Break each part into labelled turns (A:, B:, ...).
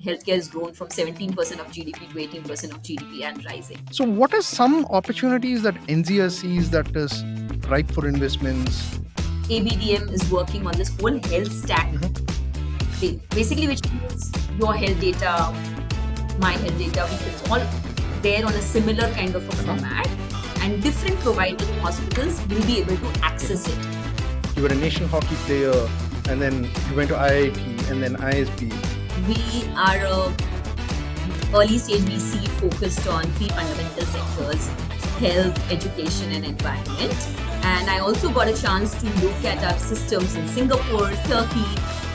A: healthcare has grown from 17% of GDP to 18% of GDP and rising.
B: So, what are some opportunities that Enzia sees that is ripe for investments?
A: ABDM is working on this whole health stack, basically, which means your health data, my health data, it's all there on a similar kind of a format, and different providers and hospitals will be able to access it.
B: You were a nation hockey player, and then you went to IIT and then ISB.
A: We are a early stage VC focused on three fundamental sectors: health, education, and environment. And I also got a chance to look at our systems in Singapore, Turkey,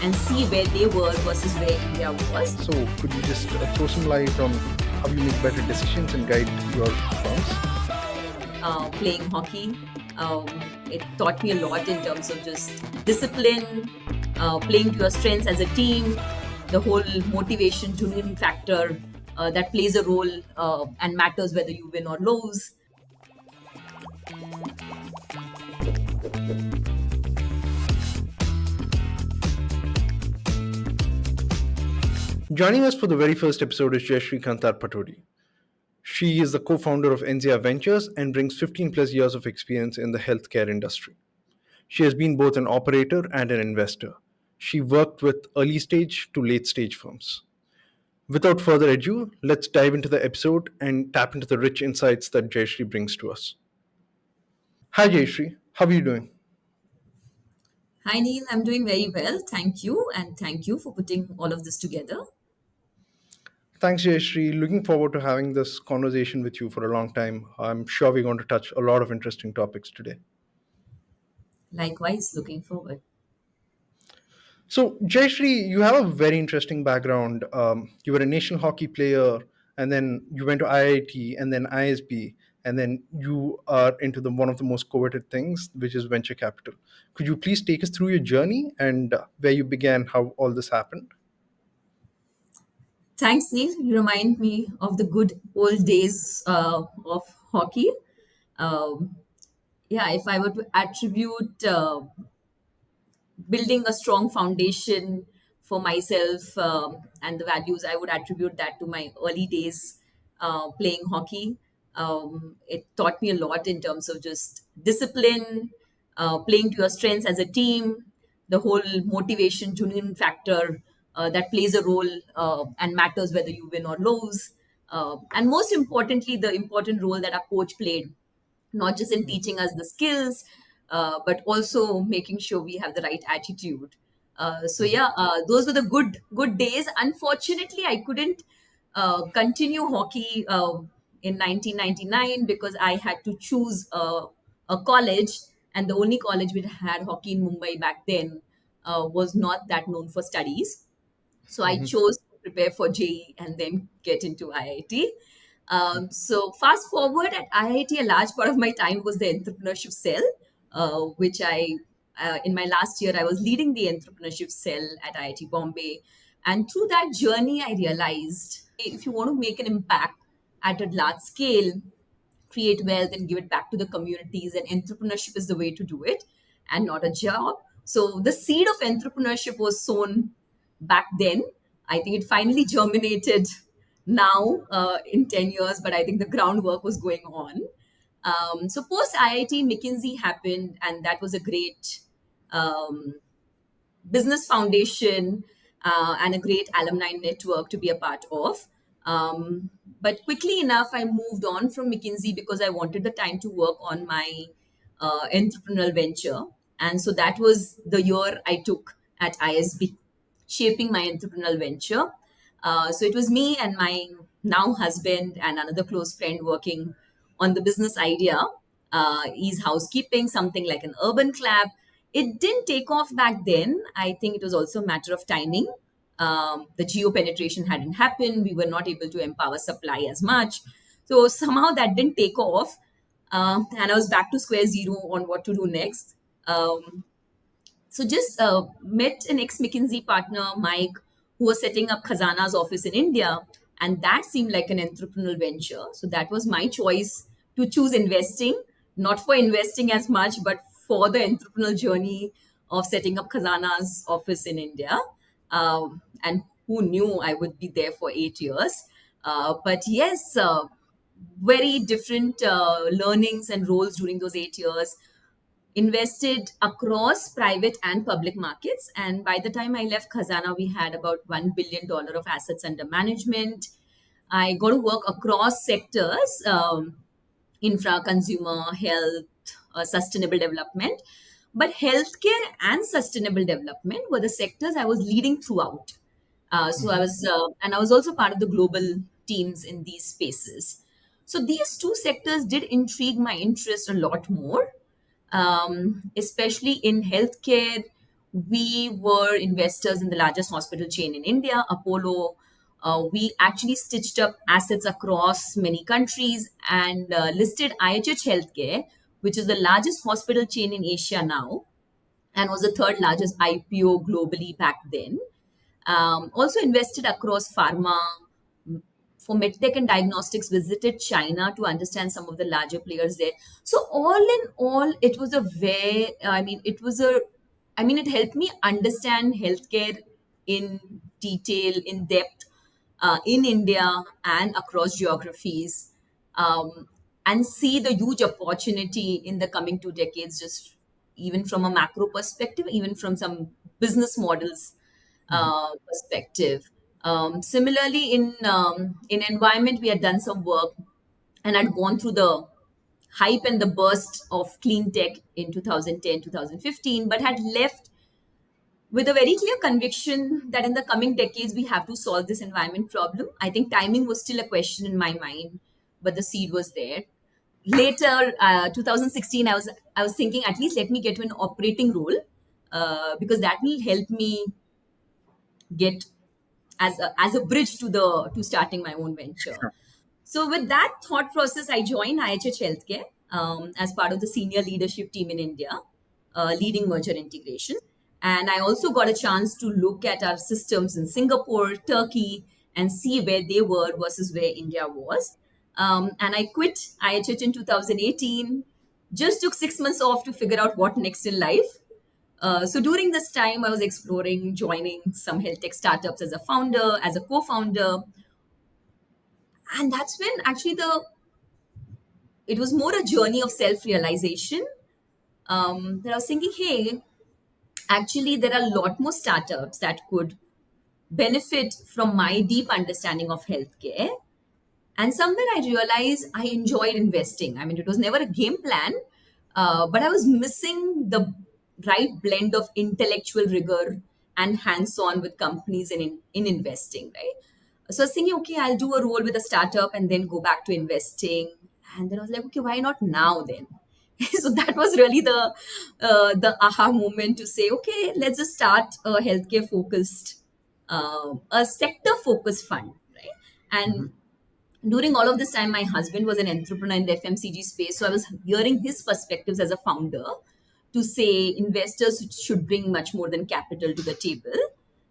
A: and see where they were versus where India was.
B: So, could you just throw some light on how you make better decisions and guide your firms?
A: Playing hockey, it taught me a lot in terms of just discipline, playing to your strengths as a team, the whole motivation, genuine factor that plays a role and matters whether you win or lose.
B: Joining us for the very first episode is Jayshree Kanther Patodi. She is the co-founder of Enzia Ventures and brings 15 plus years of experience in the healthcare industry. She has been both an operator and an investor. She worked with early stage to late stage firms. Without further ado, let's dive into the episode and tap into the rich insights that Jayshree brings to us. Hi Jayshree, how are you doing?
A: Hi Neil, I'm doing very well. Thank you. And thank you for putting all of this together.
B: Thanks Jayshree. Looking forward to having this conversation with you for a long time. I'm sure we're going to touch a lot of interesting topics today.
A: Likewise, looking forward.
B: So, Jayshree, you have a very interesting background. You were a national hockey player, and then you went to IIT, and then ISB, and then you are into the one of the most coveted things, which is venture capital. Could you please take us through your journey and where you began, how all this happened?
A: Thanks, Neil. You remind me of the good old days of hockey. Um, yeah, if I were to attribute building a strong foundation for myself and the values, I would attribute that to my early days playing hockey. It taught me a lot in terms of just discipline, playing to your strengths as a team, the whole motivation, genuine factor that plays a role and matters whether you win or lose. And most importantly, the important role that our coach played, not just in teaching us the skills, but also making sure we have the right attitude. Those were the good days. Unfortunately, I couldn't continue hockey in 1999 because I had to choose a college, and the only college which had hockey in Mumbai back then was not that known for studies. So I chose to prepare for JEE and then get into IIT. So fast forward at IIT, a large part of my time was the entrepreneurship cell, which in my last year, I was leading the entrepreneurship cell at IIT Bombay. And through that journey, I realized if you want to make an impact at a large scale, create wealth and give it back to the communities, and entrepreneurship is the way to do it and not a job. So the seed of entrepreneurship was sown back then. I think it finally germinated now in 10 years, but I think the groundwork was going on. So post IIT, McKinsey happened, and that was a great um, business foundation and a great alumni network to be a part of. But quickly enough, I moved on from McKinsey because I wanted the time to work on my entrepreneurial venture. And so that was the year I took at ISB, shaping my entrepreneurial venture. So it was me and my now husband and another close friend working on the business idea. Is housekeeping, something like an urban club. It didn't take off back then. I think it was also a matter of timing. The geo penetration hadn't happened. We were not able to empower supply as much. So somehow that didn't take off. And I was back to square zero on what to do next. So just met an ex McKinsey partner, Mike, who was setting up Khazana's office in India. And that seemed like an entrepreneurial venture. So that was my choice to choose investing, not for investing as much, but for the entrepreneurial journey of setting up Khazana's office in India. And who knew I would be there for 8 years? But yes, very different learnings and roles during those 8 years. Invested across private and public markets. And by the time I left Khazana, we had about $1 billion of assets under management. I got to work across sectors, infra, consumer, health, sustainable development. But healthcare and sustainable development were the sectors I was leading throughout. And I was also part of the global teams in these spaces. So these two sectors did intrigue my interest a lot more, especially in healthcare. We were investors in the largest hospital chain in India, Apollo. We actually stitched up assets across many countries and listed IHH Healthcare, which is the largest hospital chain in Asia now and was the third largest IPO globally back then. Also invested across pharma. For medtech and diagnostics, visited China to understand some of the larger players there. So all in all, it was a very, it helped me understand healthcare in detail, in depth, in India and across geographies, um, and see the huge opportunity in the coming 2 decades, just even from a macro perspective, even from some business models perspective. Similarly, in environment, we had done some work and had gone through the hype and the burst of clean tech in 2010, 2015, but had left with a very clear conviction that in the coming decades we have to solve this environment problem. I think timing was still a question in my mind, but the seed was there. Later, 2016, I was thinking at least let me get to an operating role, because that will help me get as a bridge to starting my own venture. So with that thought process, I joined IHH Healthcare as part of the senior leadership team in India, leading merger integration. And I also got a chance to look at our systems in Singapore, Turkey, and see where they were versus where India was. And I quit IHH in 2018. Just took 6 months off to figure out what next in life. So during this time, I was exploring joining some health tech startups as a founder, as a co-founder, and that's when actually the it was more a journey of self-realization. That I was thinking, hey, actually, there are a lot more startups that could benefit from my deep understanding of healthcare. And somewhere I realized I enjoyed investing. I mean, it was never a game plan, but I was missing the right blend of intellectual rigor and hands on with companies in investing, right? So I was thinking, okay, I'll do a role with a startup and then go back to investing. And then I was like, okay, why not now then? So that was really the aha moment to say, okay, let's just start a healthcare focused, a sector focused fund, right? And during all of this time, my husband was an entrepreneur in the FMCG space. So I was hearing his perspectives as a founder to say investors should bring much more than capital to the table.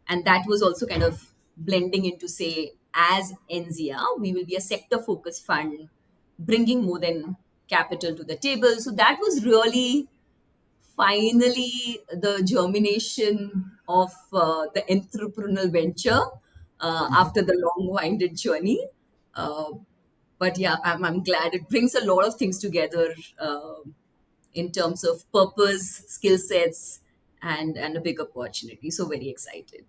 A: And that was also kind of blending into say, as Enzia, we will be a sector focused fund, bringing more than capital to the table. So that was really finally the germination of the entrepreneurial venture after the long winded journey. Uh, but yeah, I'm glad it brings a lot of things together in terms of purpose, skill sets, and a big opportunity. So very excited.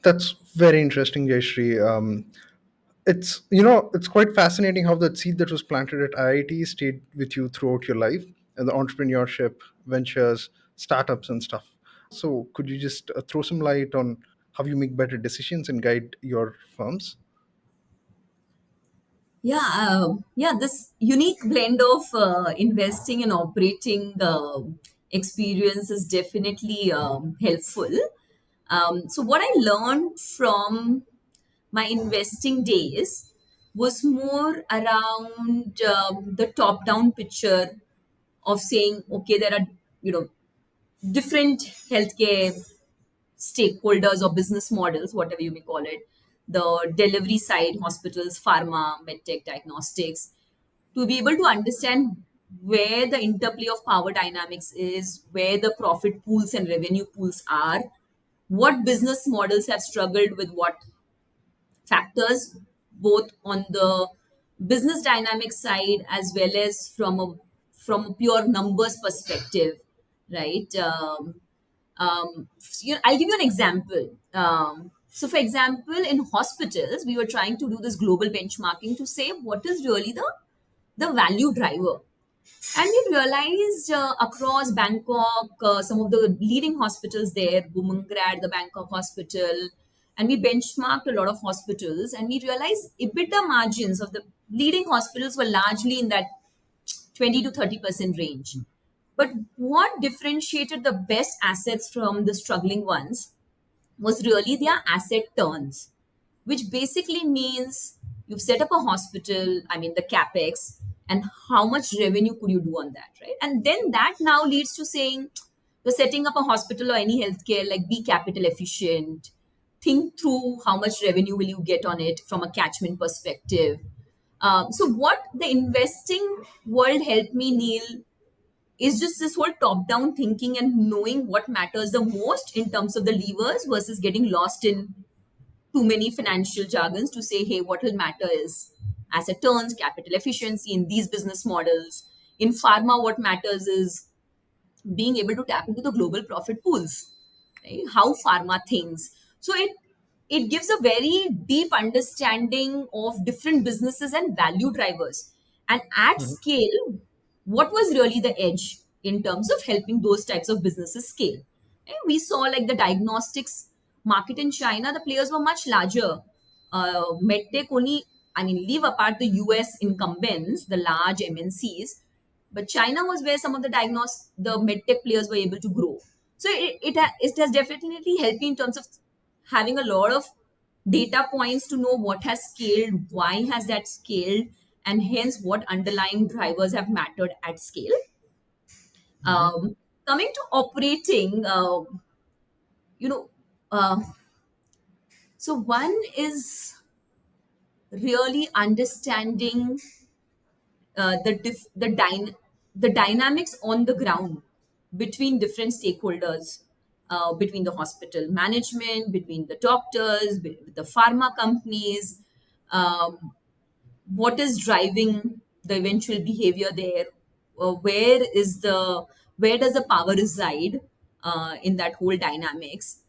B: That's very interesting, Jayshree. It's quite fascinating how that seed that was planted at IIT stayed with you throughout your life and the entrepreneurship, ventures, startups, and stuff. So, could you just throw some light on how you make better decisions and guide your firms?
A: Yeah, this unique blend of investing and operating experience is definitely helpful. So, what I learned from my investing days was more around the top down picture of saying, okay, there are, you know, different healthcare stakeholders or business models, whatever you may call it, the delivery side, hospitals, pharma, medtech, diagnostics, to be able to understand where the interplay of power dynamics is, where the profit pools and revenue pools are, what business models have struggled with what factors, both on the business dynamic side as well as from a pure numbers perspective, right? I'll give you an example. So, for example, in hospitals, we were trying to do this global benchmarking to say what is really the value driver. And we realized across Bangkok, some of the leading hospitals there, Bumangrat, the Bangkok hospital, and we benchmarked a lot of hospitals, and we realized EBITDA margins of the leading hospitals were largely in that 20 to 30% range. But what differentiated the best assets from the struggling ones was really their asset turns, which basically means you've set up a hospital, I mean, the capex, and how much revenue could you do on that, right? And then that now leads to saying you're setting up a hospital or any healthcare, like be capital efficient, think through how much revenue will you get on it from a catchment perspective. So, what the investing world helped me, Neil, is just this whole top down thinking and knowing what matters the most in terms of the levers versus getting lost in too many financial jargons to say, hey, what will matter is asset turns, capital efficiency in these business models. In pharma, what matters is being able to tap into the global profit pools, right? How pharma thinks. So it gives a very deep understanding of different businesses and value drivers. And at
B: Mhm.
A: scale, what was really the edge in terms of helping those types of businesses scale? And we saw like the diagnostics market in China, the players were much larger. MedTech only, I mean, leave apart the US incumbents, the large MNCs, but China was where some of the medtech players were able to grow. So it has definitely helped me in terms of having a lot of data points to know what has scaled, why has that scaled, and hence what underlying drivers have mattered at scale.
B: Mhm.
A: Coming to operating, you know, uh, so one is really understanding the dynamics on the ground between different stakeholders, between the hospital management, between the doctors, the pharma companies, um, what is driving the eventual behavior there, where is where does the power reside in that whole dynamics.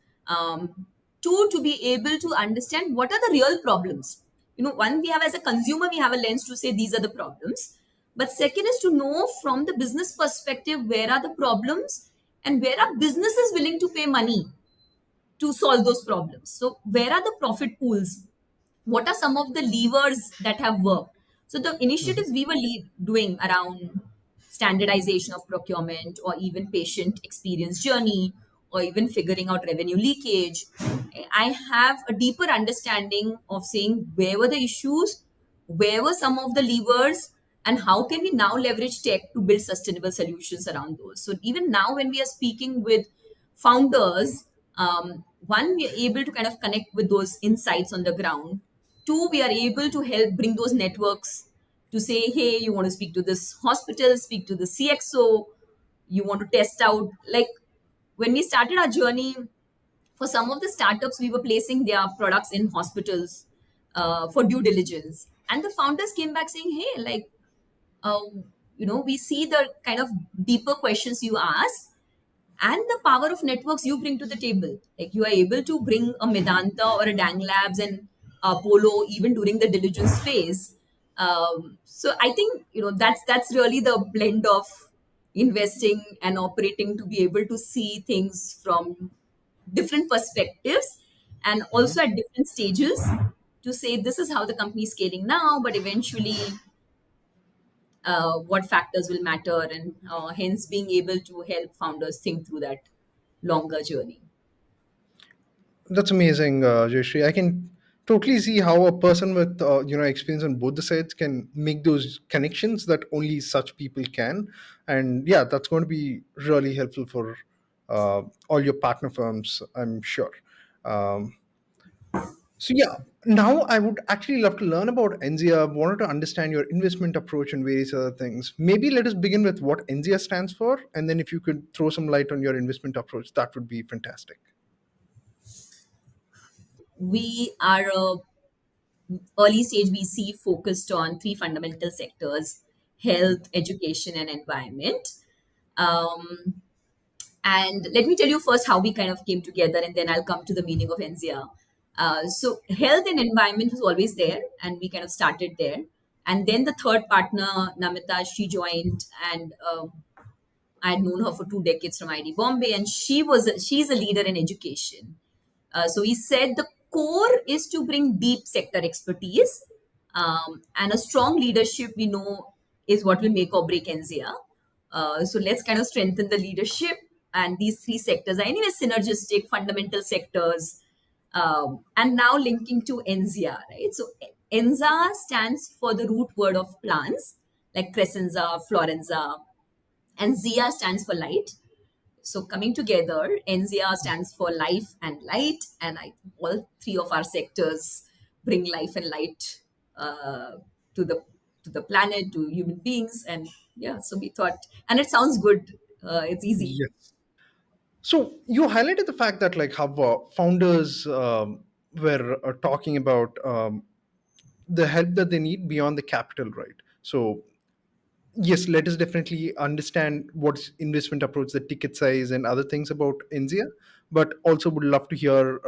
A: Two, to be able to understand what are the real problems. One, we have as a consumer, we have a lens to say these are the problems, but second is to know from the business perspective where are the problems and where are businesses willing to pay money to solve those problems. So where are the profit pools, what are some of the levers that have worked. So the
B: Mhm.
A: initiatives we were doing around standardization of procurement or even patient experience journey or even figuring out revenue leakage, I have a deeper understanding of saying where were the issues, where were some of the levers, and how can we now leverage tech to build sustainable solutions around those. So even now when we are speaking with founders, one, we are able to kind of connect with those insights on the ground. Two, we are able to help bring those networks to say, hey, you want to speak to this hospital, speak to the CXO, you want to test out. Like when we started our journey, for some of the startups, we were placing their products in hospitals for due diligence. And the founders came back saying, hey, like, uh, we see the kind of deeper questions you ask and the power of networks you bring to the table. Like you are able to bring a Medanta or a Dang Labs and Polo even during the diligence phase. So I think that's really the blend of investing and operating to be able to see things from different perspectives and
B: Mhm.
A: also at different stages to say this is how the company is scaling now, but eventually what factors will matter, and hence being able to help founders think through that longer journey.
B: That's amazing, Jayshree. I can totally see how a person with experience on both the sides can make those connections that only such people can, and yeah, that's going to be really helpful for all your partner firms, I'm sure. Um, so yeah, now I would actually love to learn about Enzia. Wanted to understand your investment approach and various other things. Maybe let us begin with what Enzia stands for, and then if you could throw some light on your investment approach, that would be fantastic.
A: We are a early stage VC focused on three fundamental sectors: health, education, and environment. Um, and let me tell you first how we kind of came together, and then I'll come to the meaning of Enzia. So, health and environment was always there, and we kind of started there. And then the third partner, Namita, she joined, and I had known her for 2 decades from ID Bombay, and she's a leader in education. So he said the core is to bring deep sector expertise, and a strong leadership we know is what will make or break Enzia. So let's kind of strengthen the leadership, and these three sectors are anyway synergistic, fundamental sectors, and now linking to Enzia, right? So Enza stands for the root word of plants like Crescenza, Florenza, and Zia stands for light. So coming together, NZR stands for life and light, and all three of our sectors bring life and light uh, to the planet, to human beings, and yeah. So we thought, and it sounds good. It's easy.
B: Yes. So you highlighted the fact that like how founders were talking about the help that they need beyond the capital, right? So yes, let us definitely understand what's investment approach, the ticket size, and other things about India. But also would love to hear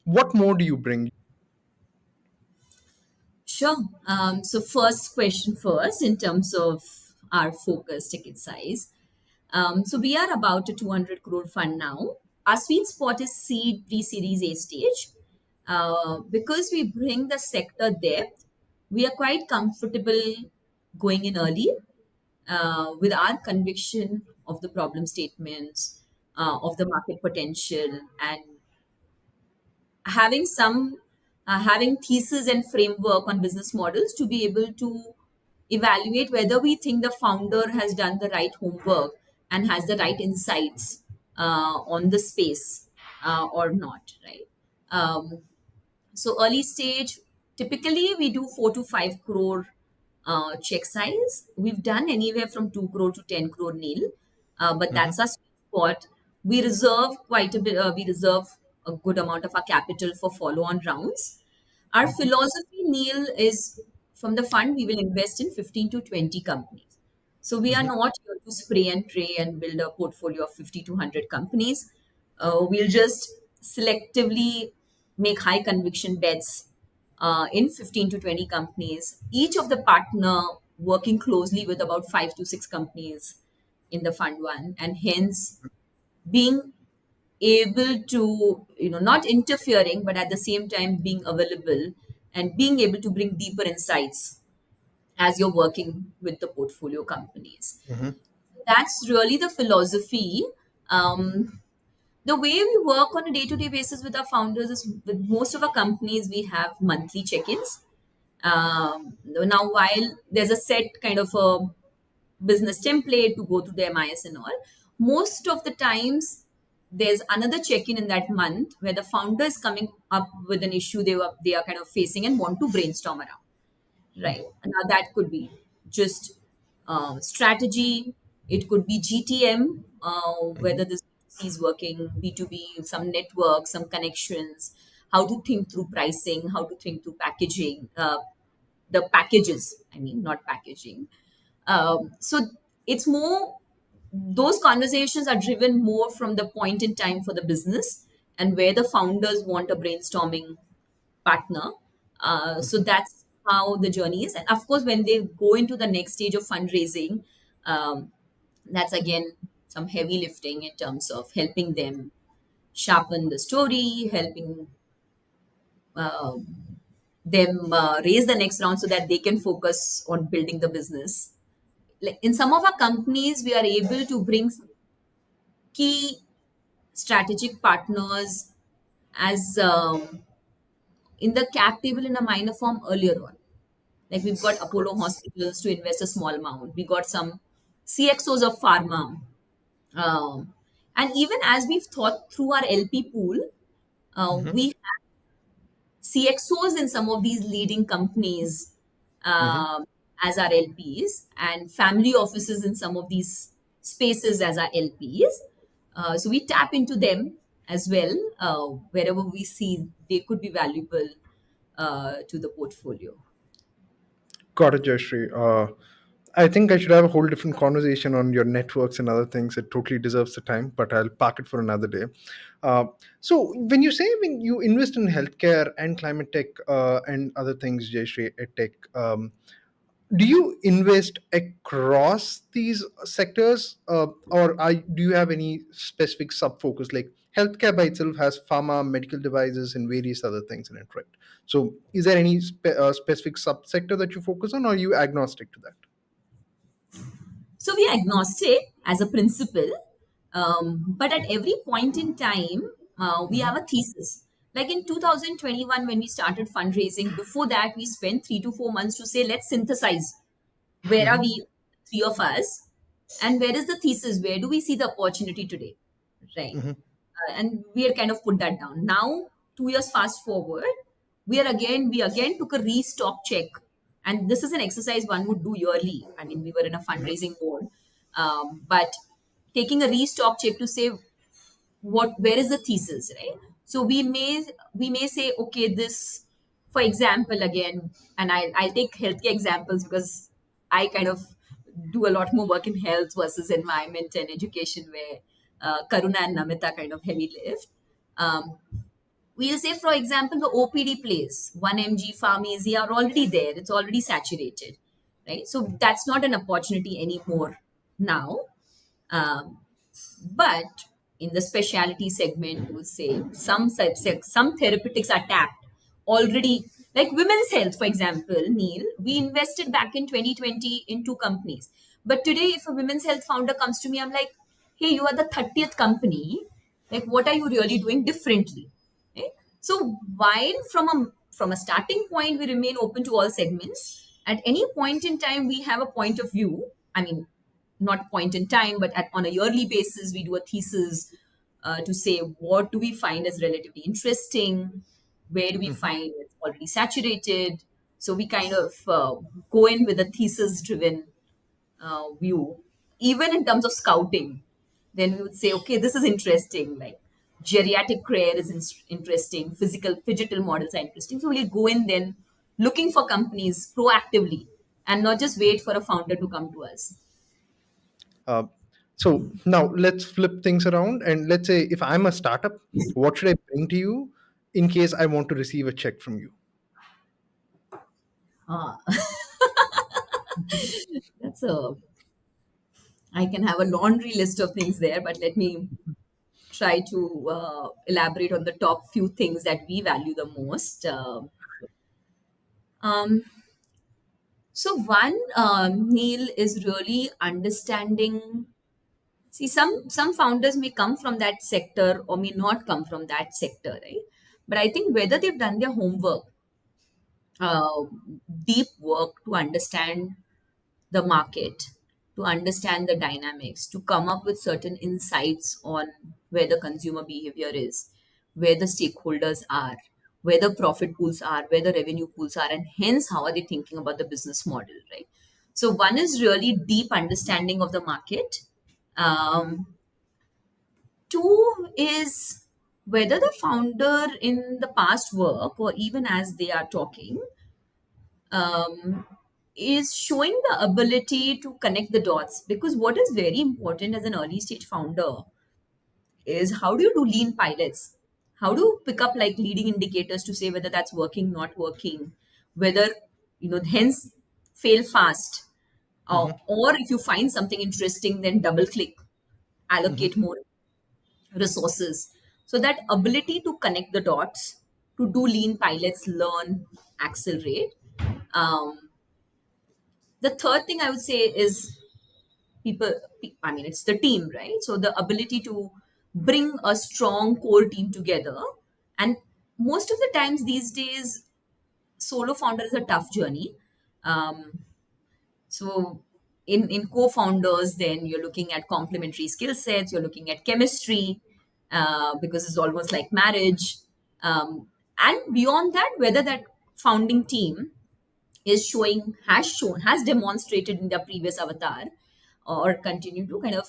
B: what more do you bring?
A: Sure. So first question first, in terms of our focus ticket size. So we are about a 200 crore fund now. Our sweet spot is seed pre-series A stage. Because we bring the sector depth, we are quite comfortable going in early with our conviction of the problem statements, of the market potential, and having thesis and framework on business models to be able to evaluate whether we think the founder has done the right homework and has the right insights on the space or not, right? So early stage, typically we do 4 to 5 crore check size. We've done anywhere from 2 crore to 10 crore nil, but
B: Mhm,
A: that's our sweet spot. We reserve quite a bit. We reserve a good amount of our capital for follow-on rounds. Our
B: mhm,
A: philosophy, Neil, is from the fund we will invest in 15 to 20 companies. So we are
B: mhm,
A: not here to spray and pray and build a portfolio of 50 to 100 companies. We'll just selectively make high conviction bets in 15 to 20 companies, each of the partner working closely with about 5 to 6 companies in the fund one, and hence being able to, not interfering, but at the same time being available and being able to bring deeper insights as you're working with the portfolio companies.
B: mhm,
A: That's really the philosophy. Um, the way we work on a day-to-day basis with our founders is, with most of our companies we have monthly check-ins. Now, while there's a set kind of a business template to go through the MIS and all, most of the times there's another check-in in that month where the founder is coming up with an issue they are kind of facing and want to brainstorm around. Right. Now that could be just strategy. It could be GTM,
B: mhm,
A: whether this B2C is working, B2B, some network, some connections, how to think through pricing, how to think through packaging, the packages, I mean, not packaging. So it's more, those conversations are driven more from the point in time for the business and where the founders want a brainstorming partner. So
B: mhm.
A: that's how the journey is. And of course, when they go into the next stage of fundraising, um, that's again some heavy lifting in terms of helping them sharpen the story, helping uh, them raise the next round so that they can focus on building the business. Like in some of our companies, we are able to bring key strategic partners as in the cap table in a minor form earlier on. Like we've got Apollo hospitals to invest a small amount. We got some CXOs of pharma. And even as we've thought through our LP pool, we have CXOs in some of these leading companies
B: Mhm.
A: as our LPs, and family offices in some of these spaces as our LPs. So we tap into them. as well. Wherever we see they could be valuable to the portfolio.
B: Got it, Jayshree. I think I should have a whole different conversation on your networks and other things. It totally deserves the time, but I'll park it for another day. Uh, so, when you invest in healthcare and climate tech and other things, Jayshree, tech, do you invest across these sectors, do you have any specific sub focus? Like healthcare by itself has pharma, medical devices, and various other things in it, right? So, is there any specific subsector that you focus on, or are you agnostic to that?
A: So we are agnostic as a principle, but at every point in time, we have a thesis. Like in 2021, when we started fundraising, before that, we spent 3 to 4 months to say, let's synthesize where are
B: Mm-hmm.
A: we, three of us, and where is the thesis? Where do we see the opportunity today? Right.
B: Mm-hmm.
A: And we had kind of put that down. Now, 2 years fast forward, we again took a restock check, and this is an exercise one would do yearly. I mean, we were in a fundraising board, but taking a restock check to say where is the thesis, right? So we may say, okay, this, for example, again, and I'll take healthcare examples because I kind of do a lot more work in health versus environment and education, where Karuna and Namita kind of heavy lift. um, we'll say, for example, the OPD plays 1 mg pharmacy are already there, it's already saturated, right? So that's not an opportunity anymore now. um, but in the specialty segment, we would say some therapeutics are tapped already, like women's health, for example. Neil, we invested back in 2020 in 2 companies, but today, if a women's health founder comes to me, I'm like, hey, you are the 30th company. Like, what are you really doing differently? Right? So while from a starting point, we remain open to all segments. At any point in time, we have a point of view. I mean, not point in time, but on a yearly basis, we do a thesis to say what do we find as relatively interesting, where do we find it's already saturated. So we kind of go in with a thesis driven view. Even in terms of scouting, then we would say, okay, this is interesting. Like geriatric care is interesting, physical digital models are interesting. So we'll go in then looking for companies proactively and not just wait for a founder to come to us.
B: Uh, so now let's flip things around, and let's say if I'm a startup, what should I bring to you in case I want to receive a check from you?
A: Ah, that's a, I can have a laundry list of things there, but let me try to elaborate on the top few things that we value the most. Um, so one, Neil, is really understanding. See, some founders may come from that sector or may not come from that sector, right? But I think whether they've done their homework, uh, deep work to understand the market, to understand the dynamics, to come up with certain insights on where the consumer behavior is, where the stakeholders are, where the profit pools are, where the revenue pools are, and hence how are they thinking about the business model, right? So one is really deep understanding of the market. Two is whether the founder in the past work or even as they are talking, um, is showing the ability to connect the dots, because what is very important as an early stage founder is how do you do lean pilots, how do you pick up like leading indicators to say whether that's working, not working, whether, hence fail fast,
B: Mhm,
A: or if you find something interesting, then double click,
B: mhm.
A: allocate more resources. So that ability to connect the dots, to do lean pilots, learn, accelerate. um, the third thing I would say is people, I mean, it's the team, right? So the ability to bring a strong core team together. And most of the times these days, solo founder is a tough journey. Um, so in co-founders, then you're looking at complementary skill sets, you're looking at chemistry, because it's almost like marriage. And beyond that, whether that founding team has demonstrated in their previous avatar, or continue to kind of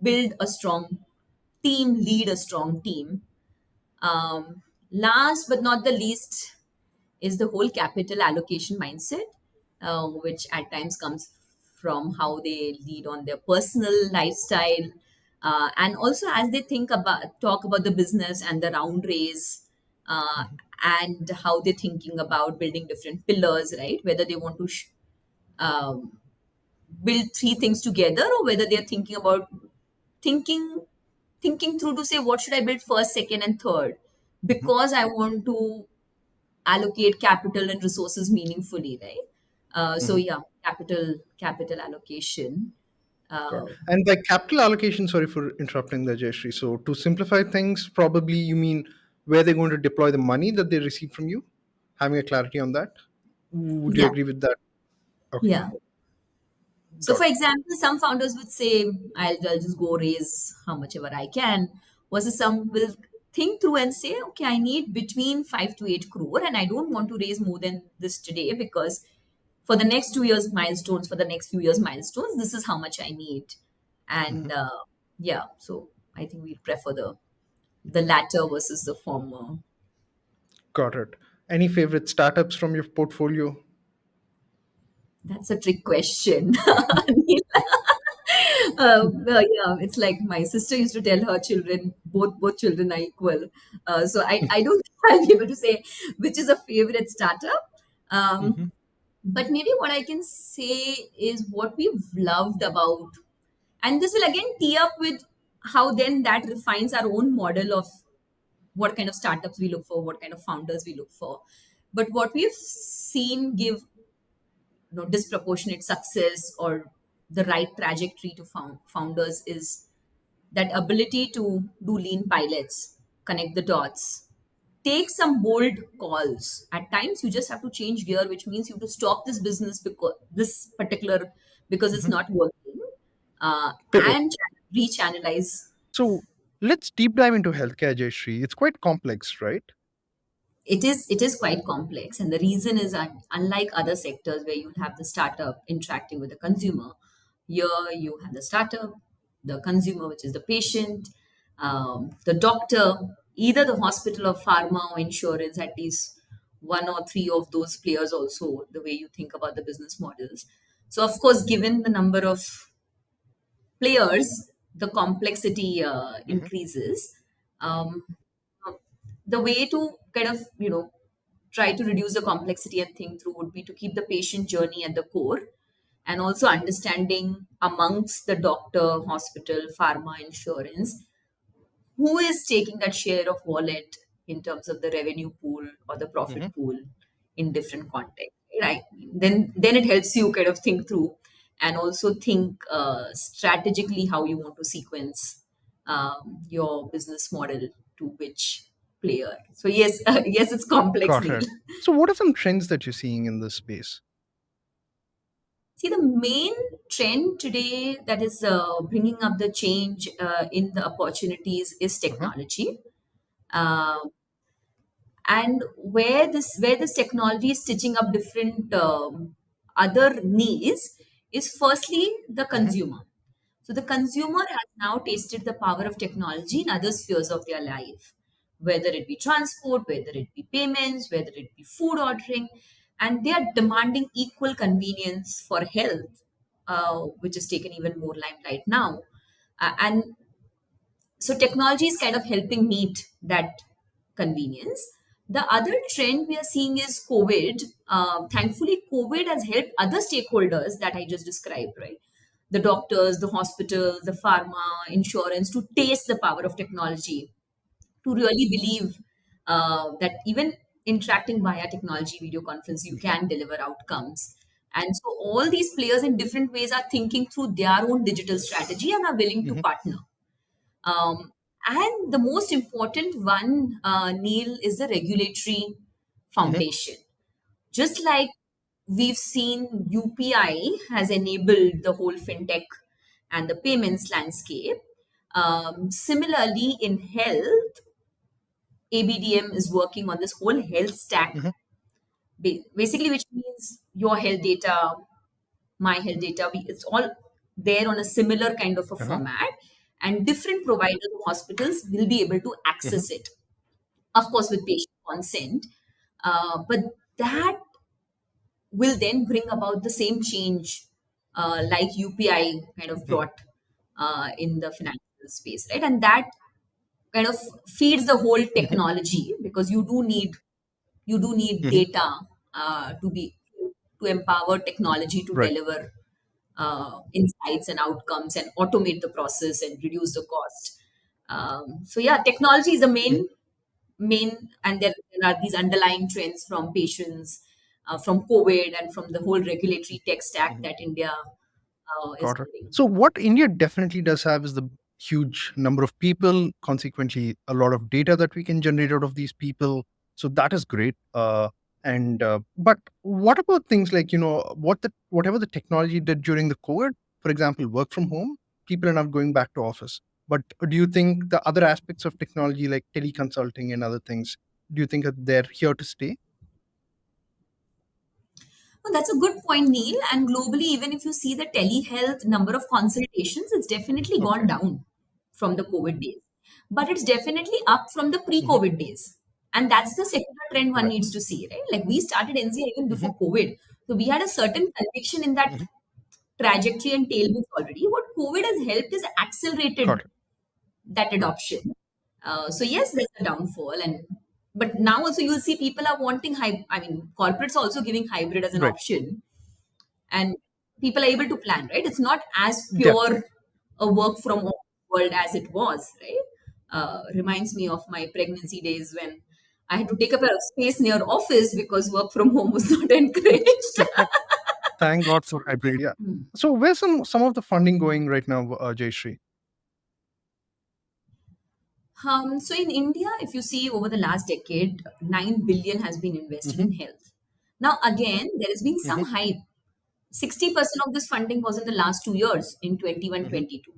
A: build a strong team, lead a strong team. Last but not the least is the whole capital allocation mindset, which at times comes from how they lead on their personal lifestyle, and also as they talk about the business and the round raise, uh, and how they're thinking about building different pillars, right? Whether they want to um, build three things together, or whether they're thinking about thinking thinking through to say what should I build first, second, and third,
B: Mhm.
A: because I want to allocate capital and resources meaningfully, right? So
B: Mhm.
A: yeah, capital allocation.
B: Got
A: Uh,
B: And by capital allocation, sorry for interrupting the Jayshree. So to simplify things, probably you mean where they're going to deploy the money that they receive from you? Having a clarity on that? Would you
A: yeah,
B: agree with that? Okay,
A: yeah. So,
B: got
A: for
B: it.
A: example, some founders would say, I'll just go raise how much ever I can, versus some will think through and say, okay, I need between 5 to 8 crore, and I don't want to raise more than this today because for the next 2 years milestones, for the next few years milestones, this is how much I need. And yeah, so I think we prefer the latter versus the former.
B: Got it. Any favorite startups from your portfolio?
A: That's a trick question. Well, yeah, it's like my sister used to tell her children, both children are equal. So I don't think I'll be able to say which is a favorite startup. Um,
B: Hmm.
A: but maybe what I can say is what we've loved about, and this will again tee up with how then that refines our own model of what kind of startups we look for, what kind of founders we look for. But what we've seen give disproportionate success or the right trajectory to founders is that ability to do lean pilots, connect the dots, take some bold calls. At times you just have to change gear, which means you have to stop this business because this particular because it's
B: Hmm.
A: not working,
B: Pivot.
A: and rechannelize.
B: So let's deep dive into healthcare, Jayshree. It's quite complex, right?
A: It is quite complex, and the reason is that unlike other sectors where you have the startup interacting with the consumer, here you have the startup, the consumer, which is the patient, the doctor, either the hospital or pharma or insurance, at least one or three of those players also, the way you think about the business models. So of course, given the number of players, the complexity
B: Hmm.
A: increases. um, the way to kind of try to reduce the complexity and think through would be to keep the patient journey at the core, and also understanding amongst the doctor, hospital, pharma, insurance, who is taking that share of wallet in terms of the revenue pool or the profit
B: Hmm.
A: pool in different contexts, right? Then it helps you kind of think through and also think strategically how you want to sequence your business model to which player. So yes, yes, it's complex,
B: Got
A: Neil.
B: it. So what are some trends that you're seeing in this space?
A: See, the main trend today that is bringing up the change in the opportunities is
B: Uh-huh.
A: technology. Uh, and where this technology is stitching up different other needs is firstly the
B: Hmm.
A: consumer. So the consumer has now tasted the power of technology in other spheres of their life, whether it be transport, whether it be payments, whether it be food ordering, and they are demanding equal convenience for health, which is taken even more limelight now. And so technology is kind of helping meet that convenience. The other trend we are seeing is COVID. Thankfully COVID has helped other stakeholders that I just described, right? The doctors, the hospitals, the pharma, insurance, to taste the power of technology, to really believe that even interacting via technology video conference you can deliver outcomes. And so all these players in different ways are thinking through their own digital strategy and are willing to
B: Hmm.
A: partner. um, and the most important one, Neil, is the regulatory
B: Hmm.
A: foundation. Just like we've seen UPI has enabled the whole fintech and the payments landscape, similarly in health, ABDM is working on this whole health stack,
B: Hmm.
A: basically, which means your health data, my health data, it's all there on a similar kind of a
B: Uh-huh.
A: format, and different providers of hospitals will be able to
B: Hmm.
A: access it. of course with patient consent. But that will then bring about the same change like UPI kind of
B: Hmm.
A: brought in the financial space, right? And that kind of feeds the whole
B: Hmm.
A: technology, because you do need
B: Hmm.
A: data to empower technology to
B: Right.
A: deliver insights and outcomes and automate the process and reduce the cost. So yeah, technology is the
B: Hmm.
A: main, and there are these underlying trends from patients, from COVID, and from the whole regulatory tech stack
B: Hmm.
A: that India is
B: Got it.
A: building.
B: So what India definitely does have is the huge number of people, consequently a lot of data that we can generate out of these people. So that is great. And But what about things like, whatever the technology did during the COVID, for example, work from home, people are not going back to office. But do you think the other aspects of technology like teleconsulting and other things, do you think that they're here to stay?
A: Well, that's a good point, Neil. And globally, even if you see the telehealth number of consultations, it's definitely gone
B: Okay.
A: down from the COVID days. But it's definitely up from the pre
B: Hmm.
A: COVID days. And that's the secular trend one
B: Right.
A: needs to see, right? Like we started Enzia even
B: Hmm.
A: before COVID. So we had a certain conviction in that
B: Hmm.
A: trajectory and tailwinds already. What COVID has helped is
B: Got
A: accelerated
B: it.
A: that
B: Right.
A: adoption. So yes, there's a downfall, and but now also you'll see people are wanting I mean, corporates are also giving hybrid as an
B: Right.
A: option, and people are able to plan, right? It's not as
B: Definitely.
A: pure a work from home world as it was, right? Reminds me of my pregnancy days when I had to take up a space near office because work from home was not encouraged.
B: Thank God for hybrid. Yeah. So where's some of the funding going right now, Jayshree?
A: So in India, if you see over the last decade, 9 billion has been invested
B: Hmm.
A: in health. Now, again, there has been
B: Hmm.
A: some hype. 60% of this funding was in the last 2 years in 21
B: Hmm.
A: 22.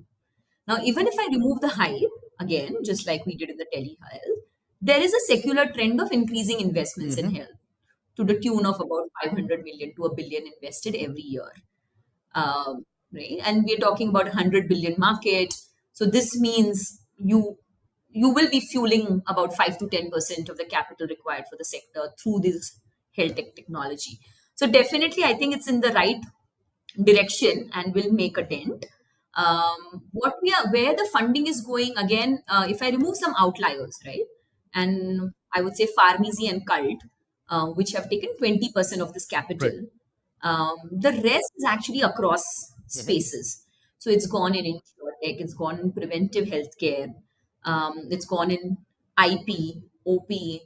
A: Now, even if I remove the hype, again, just like we did in the telehealth, there is a secular trend of increasing investments in
B: Hmm.
A: health to the tune of about 500 million to a billion invested every year. Right? And we're talking about 100 billion market. So this means you will be fueling about 5 to 10% of the capital required for the sector through this health tech technology. So definitely, I think it's in the right direction and will make a dent. What we are where the funding is going, again, if I remove some outliers, right, and I would say Pharmacy and Cult, which have taken 20% of this
B: Right.
A: capital, the rest is actually across
B: Hmm.
A: spaces. So it's gone in insurtech, it's gone in preventive healthcare, it's gone in IP, OP,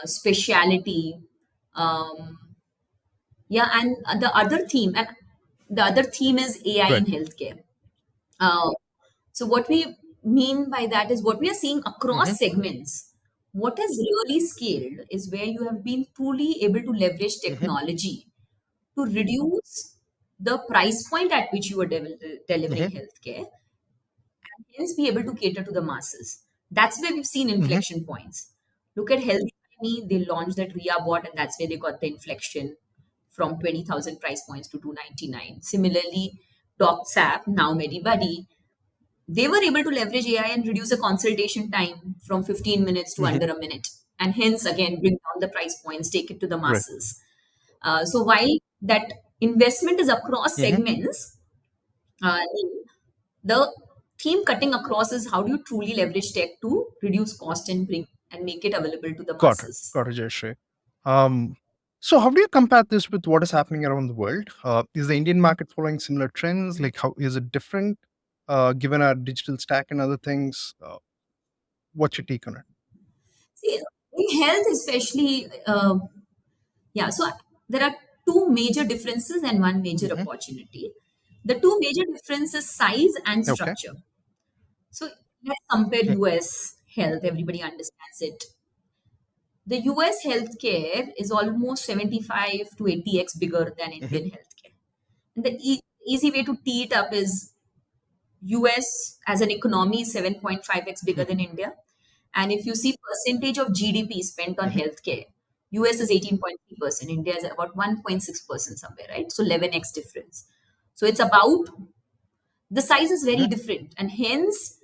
A: specialty, um, yeah, and the other theme is AI
B: Right.
A: in healthcare. Uh, so what we mean by that is what we are seeing
B: Hmm.
A: across segments. What has really scaled is where you have been truly able to leverage
B: Hmm.
A: technology to reduce the price point at which you are delivering
B: Hmm.
A: healthcare, hence be able to cater to the masses. That's where we've seen
B: Hmm.
A: inflection points. Look at Healthy Tiny, they launched that RIA bot, and that's where they got the inflection from 20,000 price points to 299. Similarly, DocSap, now MediBuddy, they were able to leverage AI and reduce the consultation time from 15 minutes to
B: Hmm.
A: under a minute, and hence again bring down the price points, take it to the
B: Right.
A: masses. So while that investment is across
B: Hmm.
A: segments, uh, the theme cutting across is how do you truly leverage tech to reduce cost and bring and make it available to the
B: Got it.
A: masses.
B: Got it, Jayshree. Um, so how do you compare this with what is happening around the world? Is the Indian market following similar trends? Like, how is it different, given our digital stack and other things? What's your take on it?
A: See, in health, especially, yeah. So there are two major differences and one major
B: Hmm.
A: opportunity. The two major differences size and
B: Okay.
A: structure. So let's compare
B: Mm.
A: US health. Everybody understands it. The US healthcare is almost 75 to 80x bigger than
B: Hmm.
A: Indian healthcare. And the easy way to tee it up is US as an economy is 7.5x bigger
B: Hmm.
A: than India. And if you see percentage of GDP spent on
B: Hmm.
A: healthcare, US is 18.3%, India is about 1.6% somewhere, right? So 11x difference. So it's about the size is very
B: Hmm.
A: different. And hence,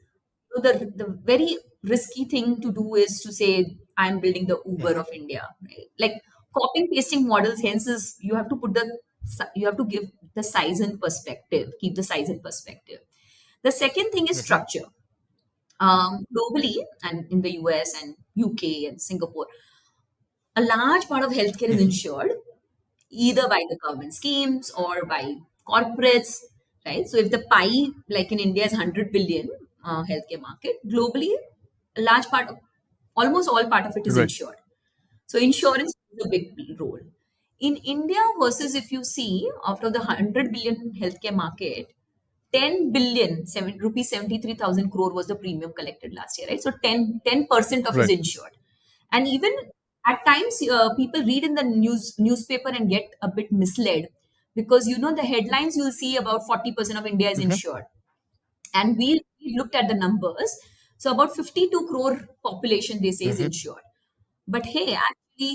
A: the very risky thing to do is to say, I'm building the Uber
B: Mhm.
A: of India, right? Like copying pasting models, hence is you have to you have to give the size in perspective, keep the size in perspective. The second thing is
B: Mhm.
A: structure. Globally and in the US and UK and Singapore, a large part of healthcare is
B: Mhm.
A: insured either by the government schemes or by corporates, right? So if the pie, like in India, is 100 billion healthcare market, globally, a large part of almost all part of it is
B: Right.
A: insured. So insurance is a big role. In India versus if you see, out of the 100 billion healthcare market, 10 billion, rupees 73,000 crore was the premium collected last year, right? So 10% of is
B: Right.
A: insured. And even at times, people read in the newspaper and get a bit misled because the headlines you'll see about 40% of India is
B: Mhm.
A: insured. And we looked at the numbers. So about 52 crore population, they say, is
B: Mhm.
A: insured. But hey, actually,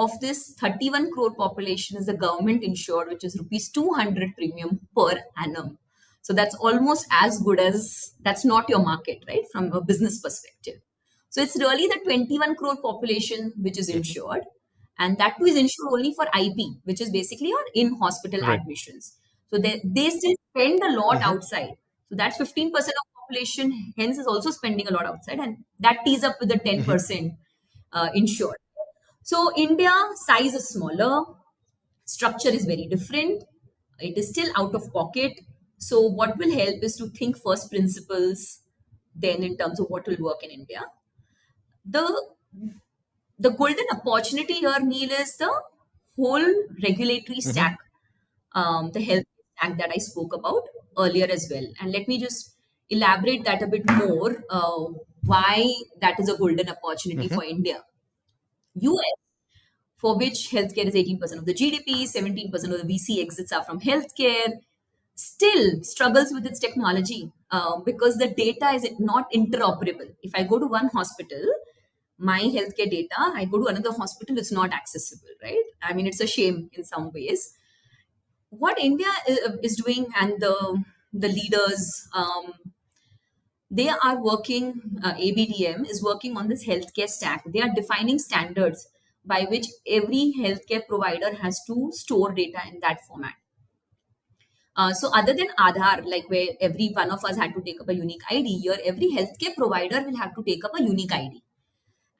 A: of this 31 crore population is the government insured, which is rupees 200 premium per annum. So that's almost as good as that's not your market, right? From a business perspective. So it's really the 21 crore population which is
B: Mhm.
A: insured. And that too is insured only for IP, which is basically your in hospital
B: Right.
A: admissions. So they still spend a lot
B: Mhm.
A: outside. So that 15% of population hence is also spending a lot outside. And that tees up with the
B: Mhm.
A: 10% insured. So India size is smaller, structure is very different. It is still out of pocket. So what will help is to think first principles, then in terms of what will work in India. The the golden opportunity here, Neil, is the whole regulatory
B: Mhm.
A: stack, the health stack that I spoke about earlier as well. And let me just elaborate that a bit more. Why that is a golden opportunity
B: Mhm.
A: for India. US, for which healthcare is 18% of the GDP, 17% of the VC exits are from healthcare, still struggles with its technology because the data is not interoperable. If I go to one hospital, my healthcare data, I go to another hospital, it's not accessible, right? I mean, it's a shame in some ways. What India is doing and the leaders, they are working, ABDM is working on this healthcare stack. They are defining standards by which every healthcare provider has to store data in that format. So other than Aadhaar, like where every one of us had to take up a unique ID, here every healthcare provider will have to take up a unique ID.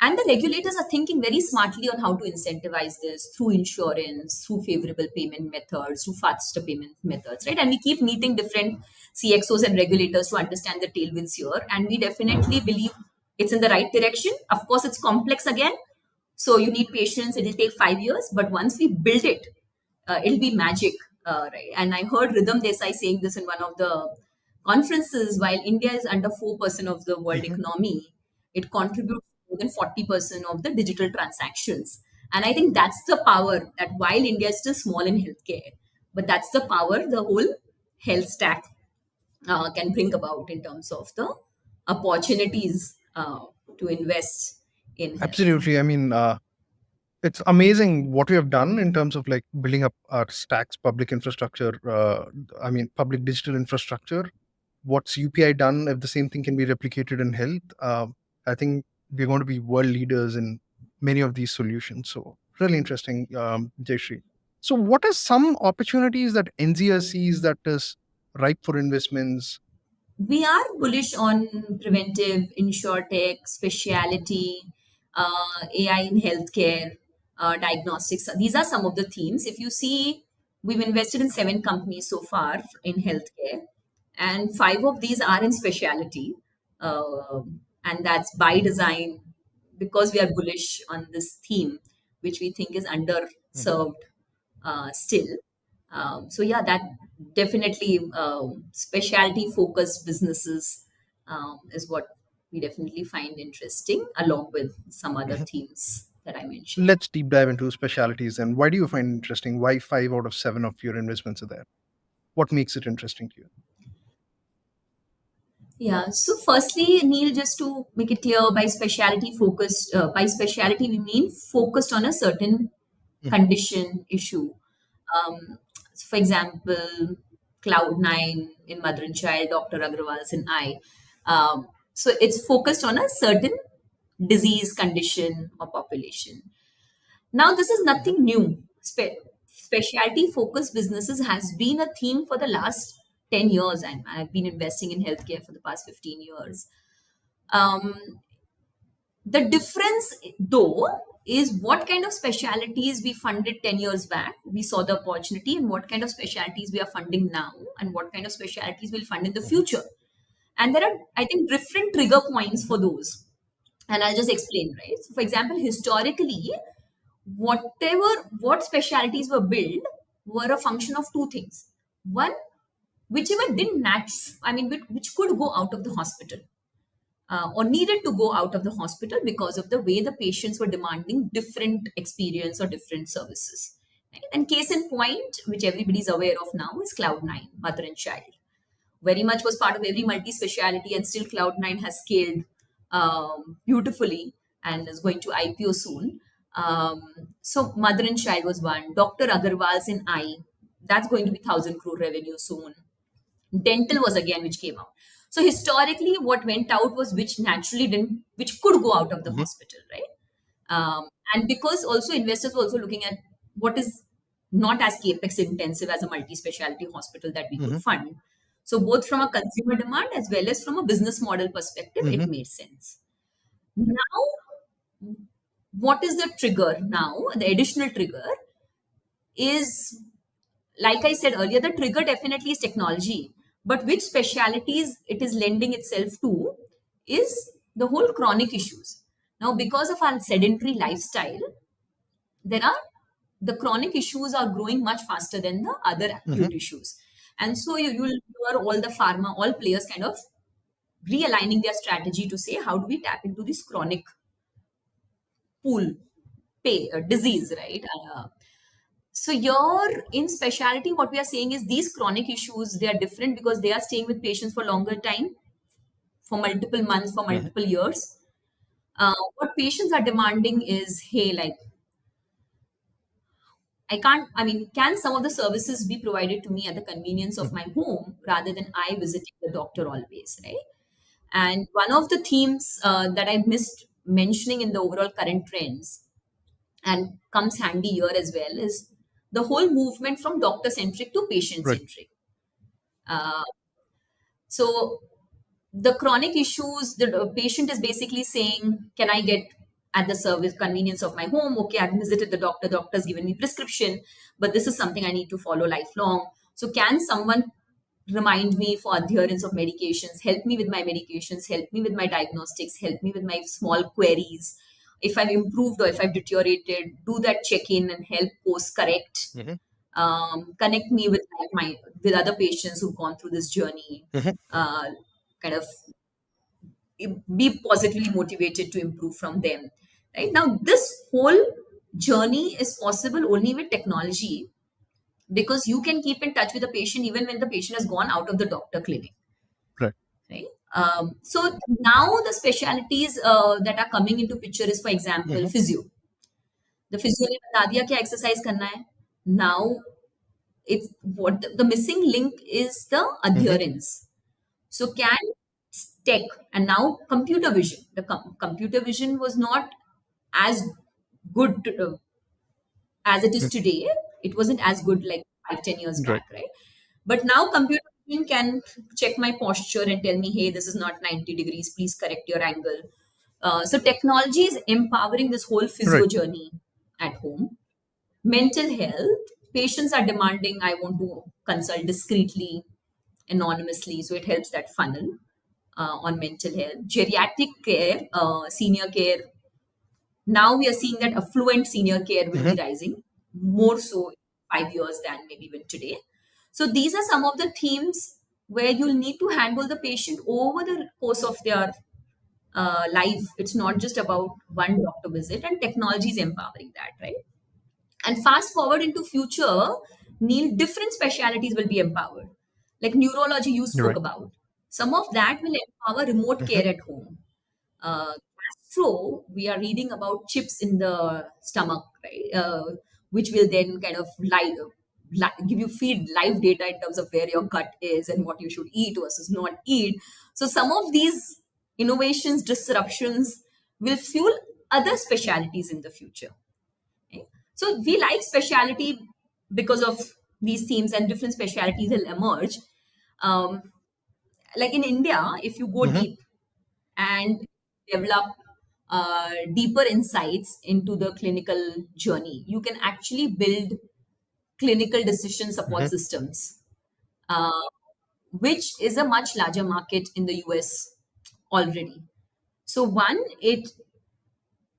A: And the regulators are thinking very smartly on how to incentivize this through insurance, through favorable payment methods, through faster payment methods, right? And we keep meeting different CXOs and regulators to understand the tailwinds here. And we definitely believe it's in the right direction. Of course, it's complex again. So you need patience. It'll take 5 years. But once we build it, it'll be magic. Right? And I heard Rhythm Desai saying this in one of the conferences. While India is under 4% of the world
B: Mhm.
A: economy, it contributes more than 40% of the digital transactions. And I think that's the power that while India is still small in healthcare, but that's the power the whole health stack can bring about in terms of the opportunities to invest in health.
B: Absolutely. I mean, it's amazing what we have done in terms of like building up our stacks, public infrastructure. I mean, public digital infrastructure. What's UPI done? If the same thing can be replicated in health, I think we're going to be world leaders in many of these solutions. So really interesting, Jayshree. So, what are some opportunities that Enzia sees that is ripe for investments?
A: We are bullish on preventive, insurtech, speciality, AI in healthcare, diagnostics. These are some of the themes. If you see, we've invested in 7 companies so far in healthcare, and 5 of these are in speciality. And that's by design because we are bullish on this theme, which we think is
B: Mhm.
A: underserved still. So yeah, that definitely specialty focused businesses is what we definitely find interesting, along with some other
B: Mhm.
A: themes that I mentioned.
B: Let's deep dive into specialities. And why do you find it interesting? Why 5 out of 7 of your investments are there? What makes it interesting to you?
A: Yeah. So firstly, Neil, just to make it clear, by specialty we mean focused on a certain
B: Mhm.
A: condition issue. So for example, Cloud9 in Mother and Child, Dr. Agrawal's in Eye. So it's focused on a certain disease, condition, or population. Now, this is
B: Mhm.
A: nothing new. Specialty focused businesses has been a theme for the last 10 years, and I've been investing in healthcare for the past 15 years. Um, the difference, though, is what kind of specialties we funded 10 years back. We saw the opportunity, and what kind of specialties we are funding now, and what kind of specialties we'll fund in the
B: Mhm.
A: future. And there are, I think, different trigger points
B: Mhm.
A: for those. And I'll just explain, right? So, for example, historically, what specialties were built were a function of two things. One, whichever didn't match, I mean, which could go out of the hospital, or needed to go out of the hospital because of the way the patients were demanding different experience or different services. Right? And case in point, which everybody is aware of now, is Cloud9, mother and child. Very much was part of every multi-speciality, and still Cloud9 has scaled beautifully and is going to IPO soon. So mother and child was one. Dr. Agarwal's in eye, that's going to be 1,000 crore revenue soon. Dental was again which came out. So historically, what went out was which naturally didn't, which could go out of the
B: Mhm.
A: hospital, right? And because also investors were also looking at what is not as capex intensive as a multi-specialty hospital that we could
B: Mhm.
A: fund. So both from a consumer demand as well as from a business model perspective, it
B: Mhm.
A: made sense. Now, what is the trigger now? The additional trigger is, like I said earlier, the trigger definitely is technology, but which specialities it is lending itself to is the whole chronic issues. Now, because of our sedentary lifestyle, there are the chronic issues are growing much faster than the other
B: Mhm.
A: acute issues. And so you'll hear all the pharma, all players kind of realigning their strategy to say, how do we tap into this chronic pool, disease, right? So here in specialty, what we are saying is these chronic issues, they are different because they are staying with patients for longer time, for multiple months, for
B: Mhm.
A: multiple years. What patients are demanding is, hey, like, I mean, can some of the services be provided to me at the convenience of
B: Mhm.
A: my home rather than I visiting the doctor always, right? And one of the themes that I missed mentioning in the overall current trends and comes handy here as well is the whole movement from doctor centric to patient
B: Right.
A: centric. Uh, so the chronic issues, the patient is basically saying, can I get at the service convenience of my home? Okay, I've visited the doctor, doctor's given me prescription, but this is something I need to follow lifelong. So can someone remind me for adherence of medications, help me with my medications, help me with my diagnostics, help me with my small queries? If I've improved or if I've deteriorated, do that check-in and help course correct.
B: Mhm.
A: Connect me with my with other patients who've gone through this journey.
B: Mhm.
A: uh, Kind of be positively motivated to improve from them. Right now, this whole journey is possible only with technology, because you can keep in touch with the patient even when the patient has gone out of the doctor clinic,
B: Right.
A: right? So now the specialties that are coming into picture is, for example,
B: Mhm.
A: physio. The physio ने बता दिया क्या exercise करना है. Now it's what the missing link is the
B: Mhm.
A: adherence. So can tech and now computer vision. The computer vision was not as good as it is
B: Mhm.
A: today. It wasn't as good like 5, 10 years
B: Right.
A: back, right? But now computer vision can check my posture and tell me, hey, this is not 90 degrees. Please correct your angle. So technology is empowering this whole physio
B: Right.
A: journey at home. Mental health, patients are demanding, I want to consult discreetly, anonymously, so it helps that funnel on mental health. Geriatric care, senior care, now we are seeing that affluent senior care will be
B: Mhm.
A: rising more so in 5 years than maybe even today. So these are some of the themes where you'll need to handle the patient over the course of their life. It's not just about one doctor visit, and technology is empowering that, right? And fast forward into future, Neil, different specialities will be empowered. Like neurology you
B: You're
A: spoke
B: right.
A: about. Some of that will empower remote
B: Mhm.
A: care at home. Gastro, we are reading about chips in the stomach, right? Which will then kind of give you feed live data in terms of where your gut is and what you should eat versus not eat. So some of these innovations, disruptions will fuel other specialities in the future. Okay? So we like speciality because of these themes, and different specialities will emerge. Um, like in India, if you go
B: Mm-hmm.
A: deep and develop deeper insights into the clinical journey, you can actually build clinical decision support
B: Mm-hmm.
A: systems, uh, which is a much larger market in the US already. So, one, it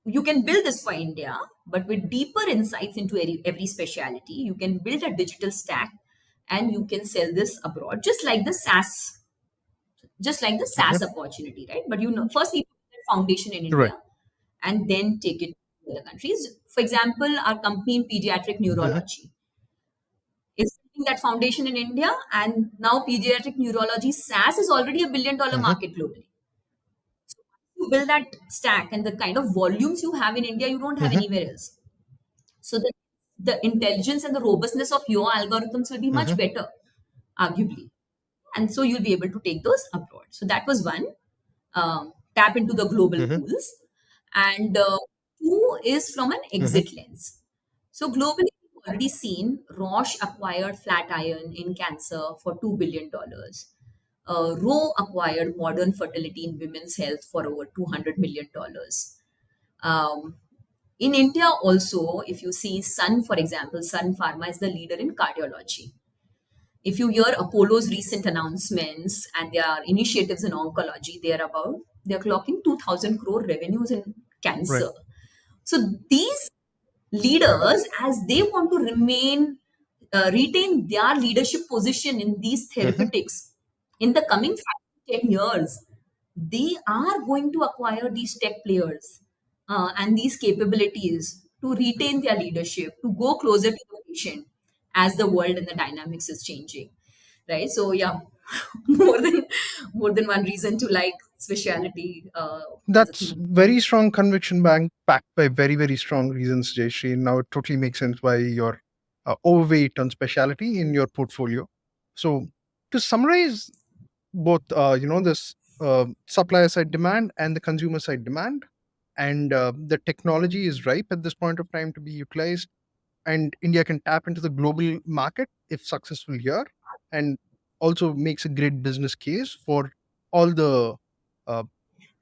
A: you can build this for India, but with deeper insights into every specialty, you can build a digital stack and you can sell this abroad, just like the SaaS
B: Mm-hmm.
A: opportunity, right? But you know, first need to build a foundation in
B: Right.
A: India and then take it to other countries. For example, our company in pediatric
B: Mm-hmm.
A: neurology is building that foundation in India, and now pediatric neurology SaaS is already $1 billion
B: Mm-hmm.
A: market globally. You build that stack and the kind of volumes you have in India, you don't have
B: Mm-hmm.
A: anywhere else. So the intelligence and the robustness of your algorithms will be much
B: Mm-hmm.
A: better, arguably. And so you'll be able to take those abroad. So that was one, tap into the global
B: Mm-hmm.
A: pools. And two is from an
B: Mm-hmm.
A: exit lens. So globally, we've already seen Roche acquired Flatiron in cancer for $2 billion. Roe acquired modern fertility in women's health for over $200 million. Um, in India, also, if you see Sun, for example, Sun Pharma is the leader in cardiology. If you hear Apollo's recent announcements and their initiatives in oncology, they're clocking 2,000 crore revenues in
B: Right.
A: cancer. So these leaders, as they want to retain their leadership position in these
B: Mm-hmm.
A: therapeutics in the coming 5 to 10 years, they are going to acquire these tech players and these capabilities to retain their leadership, to go closer to the patient as the world and the dynamics is changing, right? So yeah, more than one reason to like speciality as a
B: That's
A: theme.
B: very strong conviction bank backed by very, very strong reasons, Jayshree. Now it totally makes sense why you're overweight on specialty in your portfolio. So to summarize both, this supplier side demand and the consumer side demand, and the technology is ripe at this point of time to be utilized, and India can tap into the global market if successful here, and also makes a great business case for all the uh,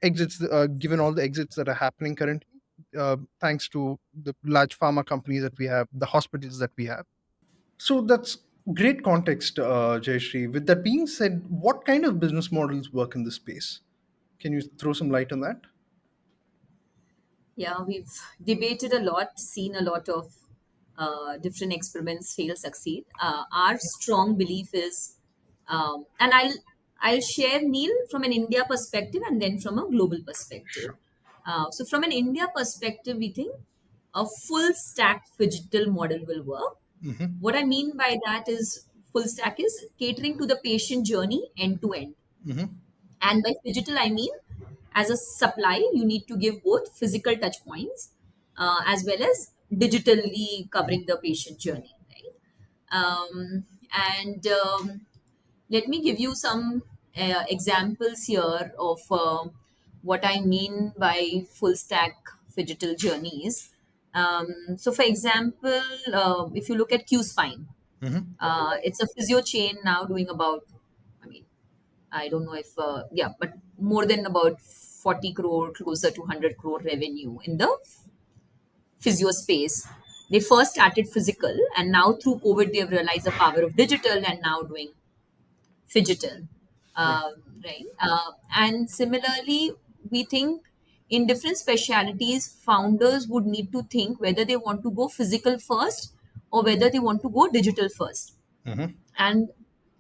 B: exits, given all the exits that are happening currently, thanks to the large pharma companies that we have, the hospitals that we have. So that's great context, Jayashree. With that being said, what kind of business models work in this space? Can you throw some light on that?
A: Yeah, we've debated a lot, seen a lot of different experiments fail, succeed. Our strong belief is, and I'll share, Neil, from an India perspective and then from a global perspective.
B: Sure.
A: So from an India perspective, we think a full stack digital model will work.
B: Mm-hmm.
A: What I mean by that is full stack is catering to the patient journey end to end.
B: Mm-hmm.
A: And by digital, I mean as a supply, you need to give both physical touch points as well as digitally covering the patient journey, right? And let me give you some examples here of what I mean by full stack digital journeys. So, for example, if you look at Q Spine,
B: Mm-hmm.
A: it's a physio chain now doing about, I mean, I don't know if, yeah, but more than about 40 crore, closer to 100 crore revenue in the physio space. They first started physical, and now through COVID, they've realized the power of digital and now doing phygital.
B: Right.
A: Right. And similarly, we think in different specialities, founders would need to think whether they want to go physical first or whether they want to go digital first.
B: Mm-hmm.
A: And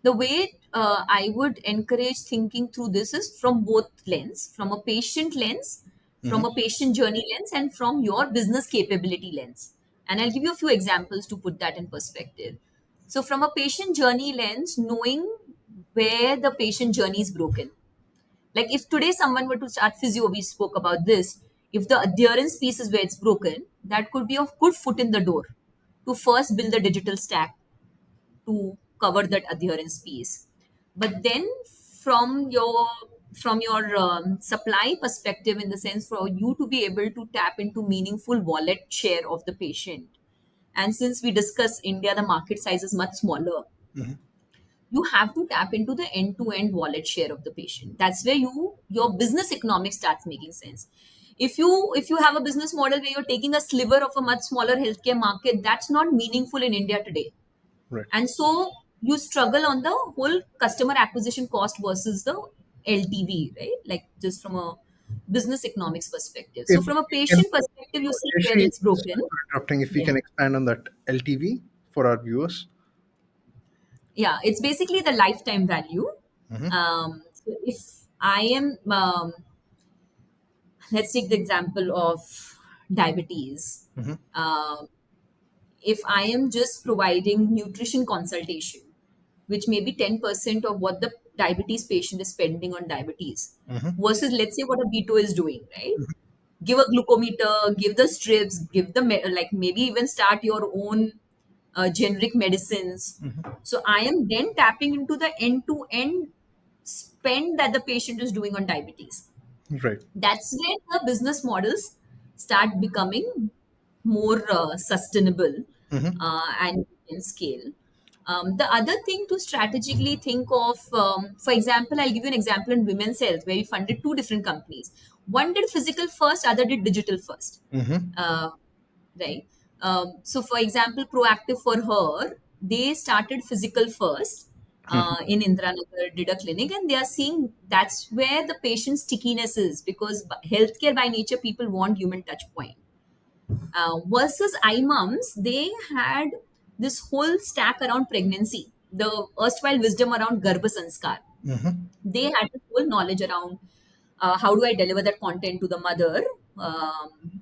A: the way I would encourage thinking through this is from both lens, from a patient lens, from a
B: Mm-hmm.
A: patient journey lens, and from your business capability lens. And I'll give you a few examples to put that in perspective. So, from a patient journey lens, knowing where the patient journey is broken. Like if today someone were to start physio, we spoke about this. If the adherence piece is where it's broken, that could be a good foot in the door to first build the digital stack to cover that adherence piece. But then from your from your supply perspective, in the sense for you to be able to tap into meaningful wallet share of the patient. And since we discuss India, the market size is much smaller. You have to tap into the end-to-end wallet share of the patient. That's where your business economics starts making sense. If you have a business model where you're taking a sliver of a much smaller healthcare market, that's not meaningful in India today.
B: Right.
A: And so you struggle on the whole customer acquisition cost versus the LTV, right? Like, just from a business economics perspective. So
B: If
A: from a
B: we can,
A: patient perspective, you see where
B: Jayshree,
A: it's broken.
B: sorry for interrupting, if we
A: Yeah.
B: can expand on that LTV for our viewers.
A: Yeah, it's basically the lifetime value. So if I am, let's take the example of diabetes. Um, if I am just providing nutrition consultation, which may be 10% of what the diabetes patient is spending on diabetes, versus let's say what a Beto is doing, right? Give a glucometer, give the strips, give the like maybe even start your own generic medicines. So I am then tapping into the end to end spend that the patient is doing on diabetes.
B: Right.
A: That's where the business models start becoming more sustainable and in scale. The other thing to strategically think of, for example, I'll give you an example in women's health where we funded two different companies. One did physical first, other did digital first. Uh, right. So, for example, Proactive for her, they started physical first in Indranagar, did a clinic, and they are seeing that's where the patient stickiness is, because healthcare by nature, people want human touch point. Versus iMoms, they had this whole stack around pregnancy, the erstwhile wisdom around Garbha Sanskar. They had this whole knowledge around how do I deliver that content to the mother,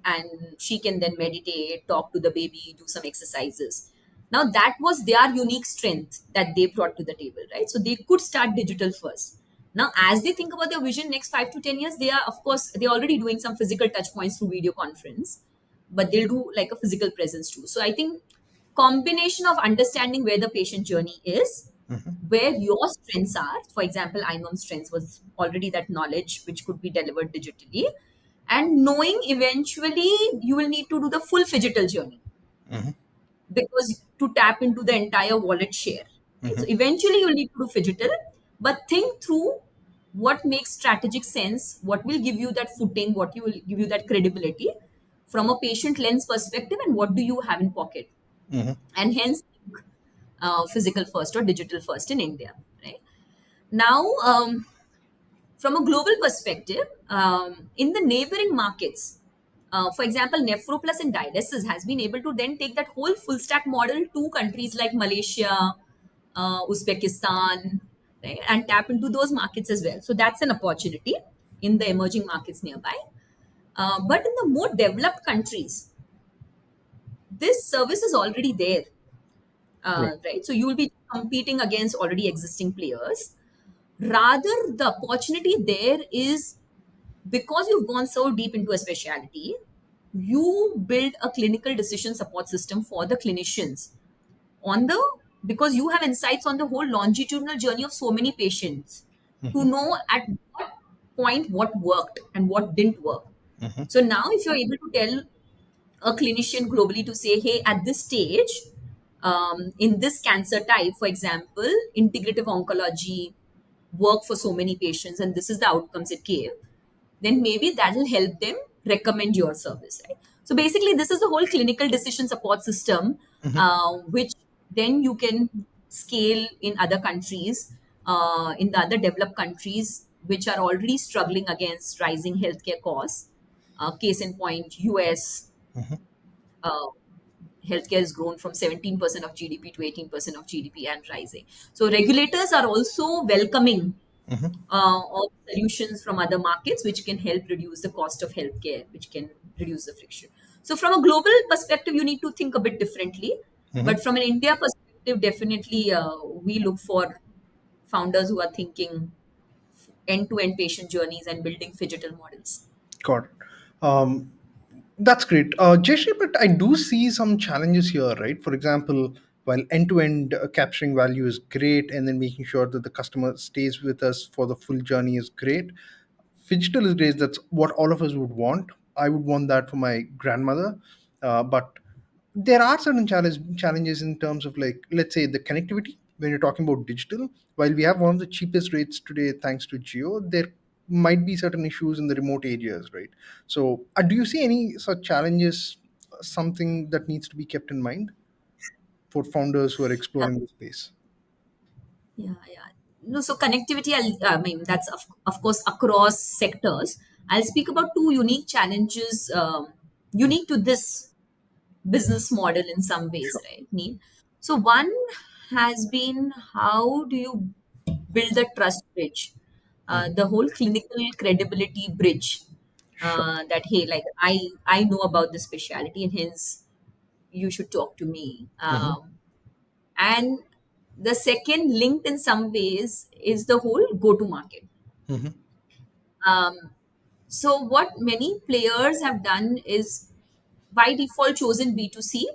A: and she can then meditate, talk to the baby, do some exercises. Now that was their unique strength that they brought to the table, right? So they could start digital first. Now, as they think about their vision next 5 to 10 years, they are, of course, they're already doing some physical touch points through video conference, but they'll do like a physical presence too. So I think combination of understanding where the patient journey is, where your strengths are. For example, IMOM's strengths was already that knowledge which could be delivered digitally, and knowing eventually you will need to do the full phygital journey, because to tap into the entire wallet share. Right? So eventually you'll need to do phygital, but think through what makes strategic sense, what will give you that footing, what you will give you that credibility from a patient lens perspective, and what do you have in pocket, and hence physical first or digital first in India. Right now, from a global perspective, in the neighboring markets, for example, Nephroplus and dialysis has been able to then take that whole full stack model to countries like Malaysia, Uzbekistan, right, and tap into those markets as well. So that's an opportunity in the emerging markets nearby. But in the more developed countries, this service is already there,
B: Right.
A: right? So you will be competing against already existing players. Rather, the opportunity there is, because you've gone so deep into a specialty, you build a clinical decision support system for the clinicians on the, because you have insights on the whole longitudinal journey of so many patients, to know at what point what worked and what didn't work. So now if you're able to tell a clinician globally to say, hey, at this stage, in this cancer type, for example, integrative oncology work for so many patients, and this is the outcomes it gave, then maybe that will help them recommend your service, right? So basically, this is the whole clinical decision support system, which then you can scale in other countries, in the other developed countries, which are already struggling against rising healthcare costs. Case in point, US. Uh, Healthcare has grown from 17% of GDP to 18% of GDP and rising. So regulators are also welcoming of solutions from other markets, which can help reduce the cost of healthcare, which can reduce the friction. So from a global perspective, you need to think a bit differently. But from an India perspective, definitely we look for founders who are thinking end-to-end patient journeys and building digital models.
B: Got it. That's great. Jayshree, but I do see some challenges here, right? For example, while end-to-end capturing value is great, and then making sure that the customer stays with us for the full journey is great. Digital is great. That's what all of us would want. I would want that for my grandmother. But there are certain challenges in terms of, like, let's say, the connectivity. When you're talking about digital, while we have one of the cheapest rates today thanks to Geo, there might be certain issues in the remote areas, right? So do you see any such challenges, something that needs to be kept in mind for founders who are
A: Yeah,
B: exploring the space?
A: yeah. No, so connectivity, I mean, that's of course across sectors. I'll speak about two unique challenges, unique to this business model in some ways,
B: Sure.
A: right, Neil? So one has been, how do you build the trust bridge,
B: Mhm.
A: the whole clinical credibility bridge,
B: Sure.
A: that hey, like I know about the specialty and hence you should talk to me.
B: Hmm.
A: And the second, linked in some ways, is the whole go to market.
B: Hmm.
A: Um, so what many players have done is by default chosen B2C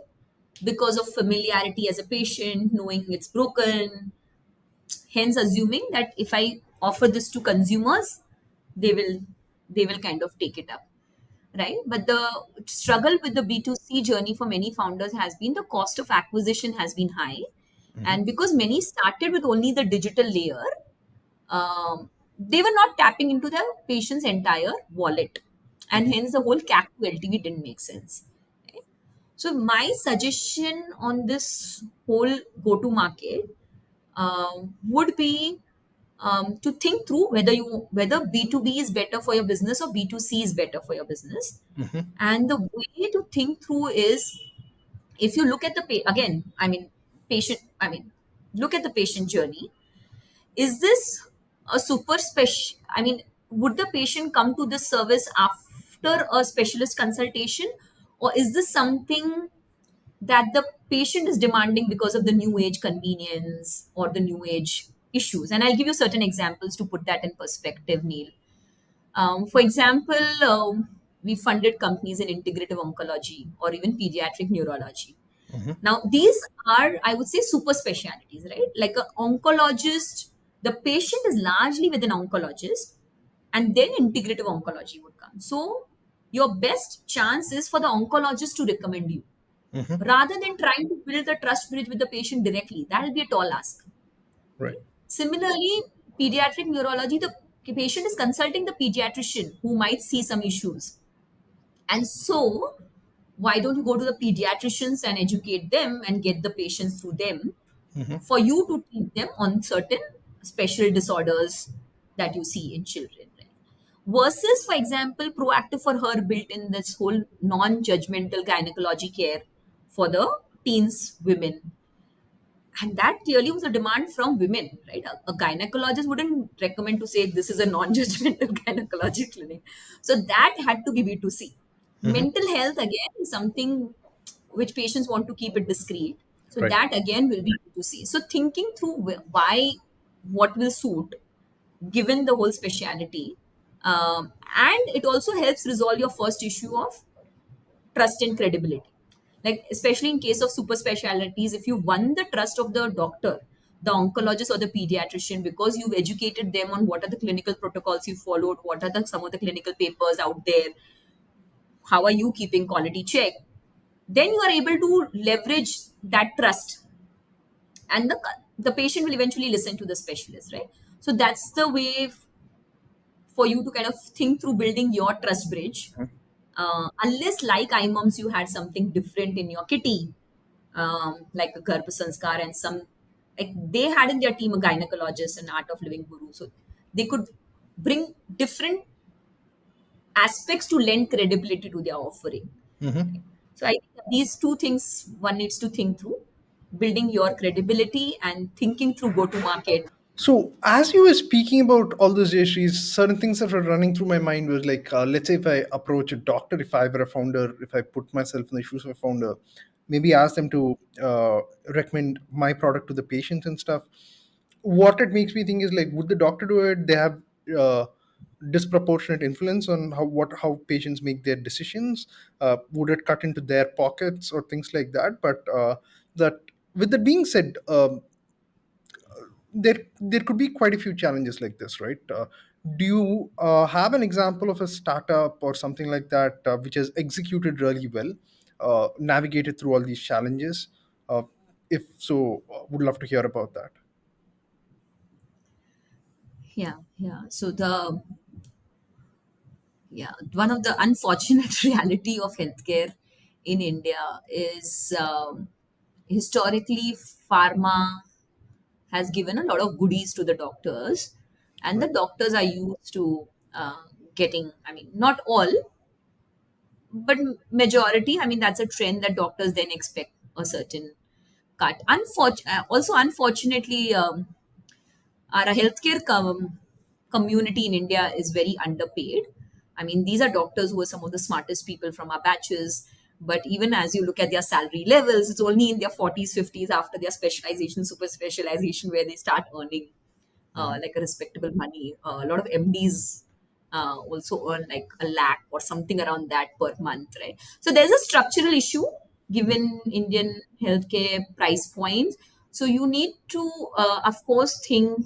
A: because of familiarity as a patient, knowing it's broken, hence assuming that if I offer this to consumers, they will they will kind of take it up, right? But the struggle with the B2C journey for many founders has been the cost of acquisition has been high.
B: Hmm.
A: And because many started with only the digital layer, they were not tapping into the patient's entire wallet. And hence the whole CAC to LTV didn't make sense. So my suggestion on this whole go-to market would be to think through whether B2B is better for your business or B2C is better for your business.
B: Hmm.
A: And the way to think through is, if you look at the again, I mean, patient, I mean, look at the patient journey. Is this a super special? I mean, would the patient come to this service after a specialist consultation, or is this something that the patient is demanding because of the new age convenience or the new age issues? And I'll give you certain examples to put that in perspective, Neil. For example, we funded companies in integrative oncology or even pediatric neurology.
B: Hmm.
A: Now, these are, I would say, super specialties, right? Like an oncologist, the patient is largely with an oncologist, and then integrative oncology would come. So, your best chance is for the oncologist to recommend you
B: Hmm.
A: rather than trying to build the trust bridge with the patient directly. That will be a tall ask.
B: Right.
A: Similarly, pediatric neurology, the patient is consulting the pediatrician who might see some issues. And so, why don't you go to the pediatricians and educate them and get the patients through them
B: Hmm.
A: for you to treat them on certain special disorders that you see in children, right? Versus, for example, proactive for her built in this whole non-judgmental gynecology care for the teens women, and that clearly was a demand from women, right? A gynecologist wouldn't recommend to say this is a non-judgmental gynecology clinic. So that had to be B2C.
B: Hmm.
A: Mental health again is something which patients want to keep it discreet. So
B: Right.
A: that again will be B2C. So thinking through why, what will suit given the whole speciality. And it also helps resolve your first issue of trust and credibility. Like, especially in case of super specialities, if you won the trust of the doctor, the oncologist or the pediatrician, because you've educated them on what are the clinical protocols you followed, what are some of the clinical papers out there, how are you keeping quality check, then you are able to leverage that trust, and the patient will eventually listen to the specialist, right? So that's the way for you to kind of think through building your trust bridge. Unless, like iMoms, you had something different in your kitty, like a Garbh Sanskar and some, like they had in their team a gynecologist and art of living guru. So they could bring different aspects to lend credibility to their offering.
B: Hmm.
A: So I think these two things one needs to think through: building your credibility and thinking through go to market.
B: So, as you were speaking about all those issues, certain things that were running through my mind was like, let's say if I approach a doctor, if I were a founder, if I put myself in the shoes of a founder, maybe ask them to recommend my product to the patients and stuff. What it makes me think is, like, would the doctor do it? They have uh, disproportionate influence on how patients make their decisions. Would it cut into their pockets or things like that? But that With that being said, there could be quite a few challenges like this, right? Do you have an example of a startup or something like that which has executed really well, navigated through all these challenges? Uh, if so, would love to hear about that.
A: Yeah, yeah. So one of the unfortunate reality of healthcare in India is, historically pharma has given a lot of goodies to the doctors, and the
B: Right.
A: doctors are used to getting, I mean, not all, but majority. I mean, that's a trend that doctors then expect a certain cut. Also, unfortunately, our healthcare community in India is very underpaid. I mean, these are doctors who are some of the smartest people from our batches. But even as you look at their salary levels, it's only in their 40s, 50s after their specialization, super specialization, where they start earning
B: Mhm.
A: like a respectable money. A lot of MDs also earn like a lakh or something around that per month, right? So there's a structural issue given Indian healthcare price points. So you need to, of course, think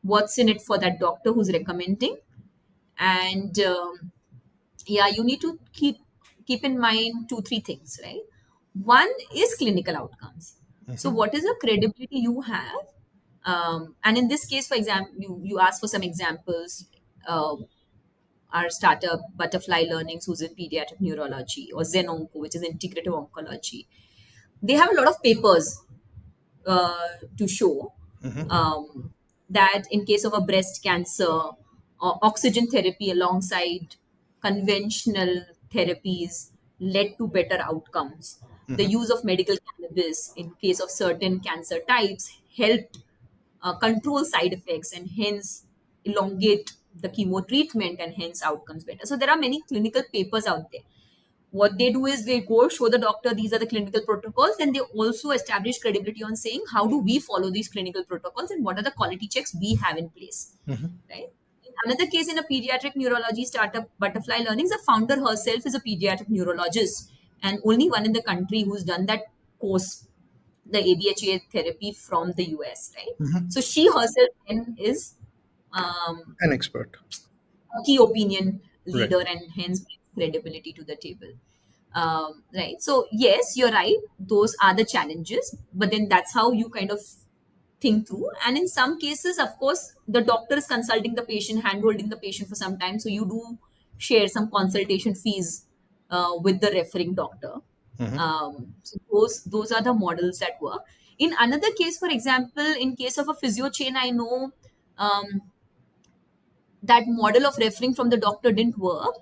A: what's in it for that doctor who's recommending, and yeah, you need to keep in mind two three things, right? One is clinical outcomes. So
B: Mhm.
A: what is the credibility you have, and in this case, for example, you ask for some examples. Our startup Butterfly Learnings, who's in pediatric neurology, or Zen Onco, which is integrative oncology, they have a lot of papers to show
B: Mhm.
A: um, that in case of a breast cancer, oxygen therapy alongside conventional therapies led to better outcomes. The
B: Mhm.
A: use of medical cannabis in case of certain cancer types helped control side effects and hence elongate the chemo treatment and hence outcomes better. So there are many clinical papers out there. What they do is they go show the doctor these are the clinical protocols, and they also establish credibility on saying how do we follow these clinical protocols and what are the quality checks we have in place,
B: Mhm.
A: right? In another case, in a pediatric neurology startup Butterfly Learnings, the founder herself is a pediatric neurologist and only one in the country who's done that course, the ABHA therapy from the US, right?
B: Mhm.
A: So she herself then is um,
B: An expert.
A: key opinion
B: Right.
A: leader and hence brings credibility to the table. Right. So, yes, you're right. Those are the challenges, but then that's how you kind of think through. And in some cases, of course, the doctor is consulting the patient, hand holding the patient for some time. So, you do share some consultation fees with the referring doctor.
B: Mhm.
A: So those are the models that work. In another case, for example, in case of a physio chain, I know um, that model of referring from the doctor didn't work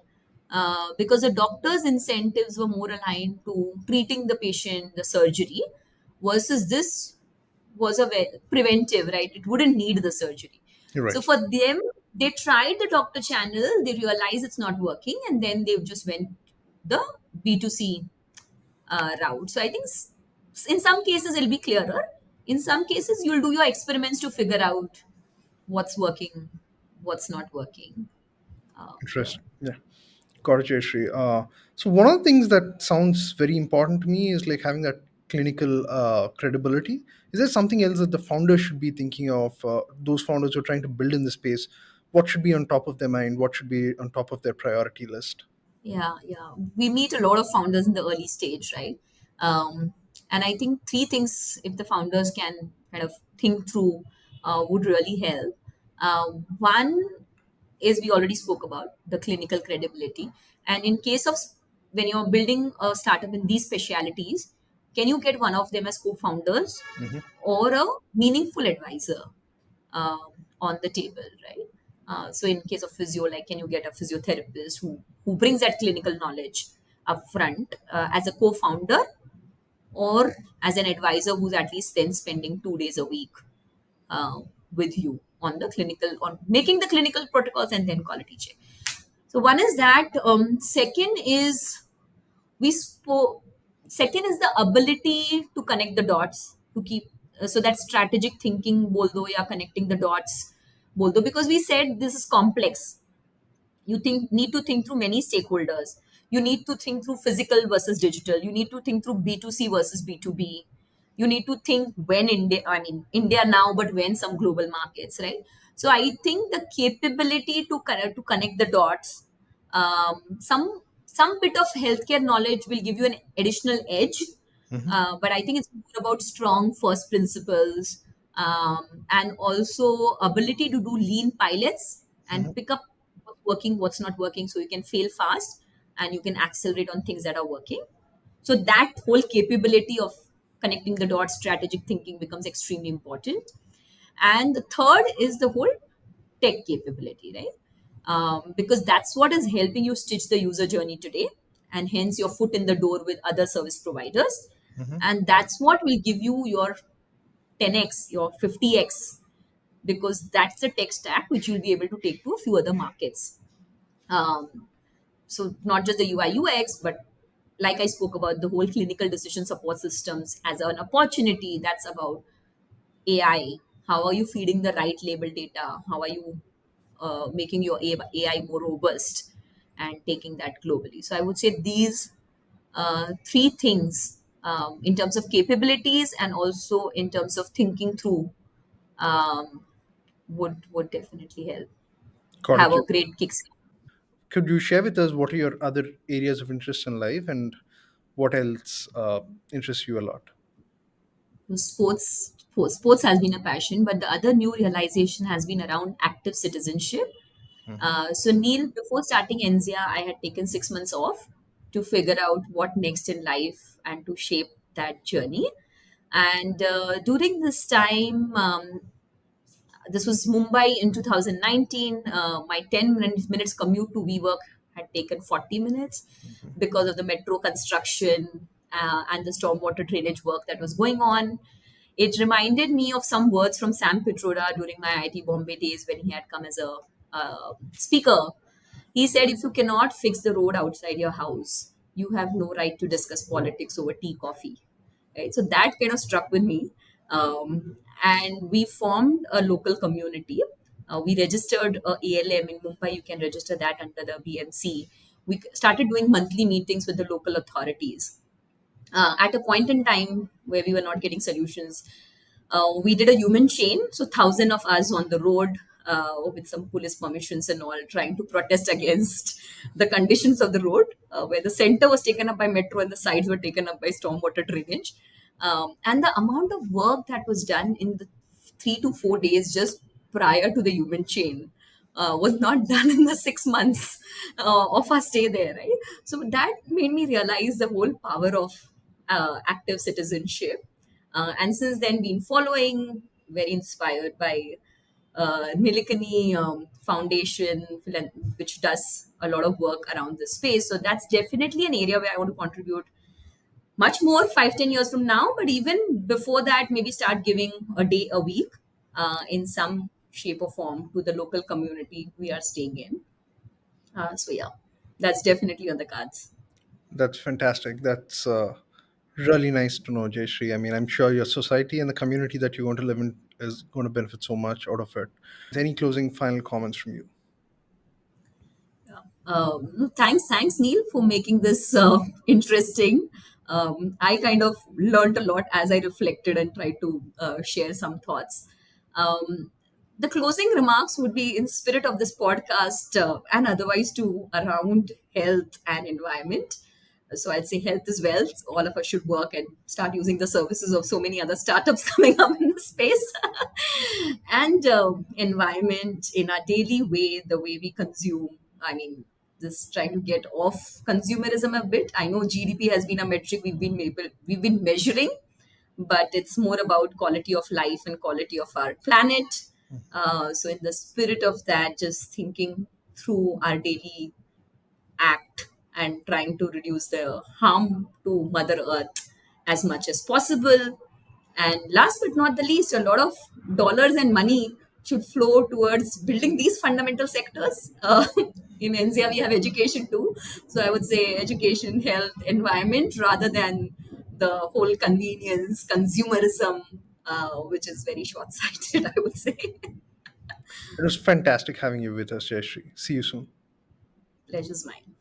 A: because the doctor's incentives were more aligned to treating the patient, the surgery, versus this was a preventive, right? It wouldn't need the surgery.
B: You're
A: So
B: right.
A: for them, they tried the doctor channel, they realized it's not working, and then they just went the B2C route. So I think in some cases it'll be clearer. In some cases, you'll do your experiments to figure out what's working, what's not working. Yeah.
B: Interesting. Yeah. Got it, Jayshree. So one of the things that sounds very important to me is like having that clinical credibility. Is there something else that the founders should be thinking of? Those founders who are trying to build in the space, what should be on top of their mind? What should be on top of their priority list?
A: Yeah, yeah. We meet a lot of founders in the early stage, right? And I think three things, if the founders can kind of think through, would really help. One is we already spoke about the clinical credibility. And in case of when you're building a startup in these specialities, can you get one of them as co founders
B: Hmm.
A: or a meaningful advisor um, on the table, right? So in case of physio, like can you get a physiotherapist who brings that clinical knowledge up front as a co-founder or as an advisor who's at least then spending 2 days a week uh, with you on the clinical, on making the clinical protocols and then quality check. So one is that. Second is we spoke second is the ability to connect the dots to keep so that strategic thinking boldo yeah, connecting the dots boldo, because we said this is complex. You think need to think through many stakeholders. You need to think through physical versus digital. You need to think through B2C versus B2B. You need to think when India, I mean, India now, but when some global markets, right? So I think the capability to connect the dots, some bit of healthcare knowledge will give you an additional edge, but I think it's more about strong first principles, and also ability to do lean pilots and pick up what's working, what's not working, so you can fail fast and you can accelerate on things that are working. So that whole capability of connecting the dots, strategic thinking becomes extremely important. And the third is the whole tech capability, right? Because that's what is helping you stitch the user journey today, and hence your foot in the door with other service providers. And that's what will give you your 10x, your 50x, because that's the tech stack which you'll be able to take to a few other markets. Um, so not just the UI UX, but like I spoke about, the whole clinical decision support systems as an opportunity. That's about AI. How are you feeding the right label data? How are you making your AI more robust and taking that globally? So I would say these three things, in terms of capabilities and also in terms of thinking through, um, would definitely help.
B: Got
A: Have
B: it.
A: a great kick.
B: Could you share with us what are your other areas of interest in life and what else interests you a lot?
A: Sports has been a passion, but the other new realization has been around active citizenship. So Neil, before starting Enzia, I had taken 6 months off to figure out what next in life and to shape that journey. And during this time, this was Mumbai in 2019. My 10 minutes commute to WeWork had taken 40 minutes because of the metro construction and the stormwater drainage work that was going on. It reminded me of some words from Sam Pitroda during my IIT Bombay days when he had come as a speaker. He said, if you cannot fix the road outside your house, you have no right to discuss politics over tea, coffee. Right? So that kind of struck with me. And we formed a local community. We registered a ALM in Mumbai. You can register that under the BMC. We started doing monthly meetings with the local authorities. At a point in time where we were not getting solutions, we did a human chain. So, thousand of us on the road with some police permissions and all, trying to protest against the conditions of the road, where the center was taken up by metro and the sides were taken up by stormwater drainage. And the amount of work that was done in the 3 to 4 days just prior to the human chain was not done in the 6 months of our stay there, right? So that made me realize the whole power of active citizenship. And since then, been following, very inspired by Nilikani Foundation, which does a lot of work around this space. So that's definitely an area where I want to contribute much more 5-10 years from now. But even before that, maybe start giving a day a week in some shape or form to the local community we are staying in. So yeah, that's definitely on the cards.
B: That's fantastic. That's really nice to know, Jayshree. I mean, I'm sure your society and the community that you're going to live in is going to benefit so much out of it. Any closing final comments from you?
A: No, thanks, Neil, for making this interesting. I kind of learned a lot as I reflected and tried to share some thoughts. Um, the closing remarks would be in spirit of this podcast, and otherwise too, around health and environment. So I'd say health is wealth. All of us should work and start using the services of so many other startups coming up in the space. And environment in our daily way, the way we consume. I mean, just trying to get off consumerism a bit. I know GDP has been a metric we've been measuring, but it's more about quality of life and quality of our planet. So in the spirit of that, just thinking through our daily act and trying to reduce the harm to Mother Earth as much as possible. And last but not the least, a lot of dollars and money should flow towards building these fundamental sectors. In Enzia, we have education too. So I would say education, health, environment, rather than the whole convenience, consumerism, which is very short sighted, I would say.
B: It was fantastic having you with us, Jayshree. See you soon.
A: Pleasure's mine.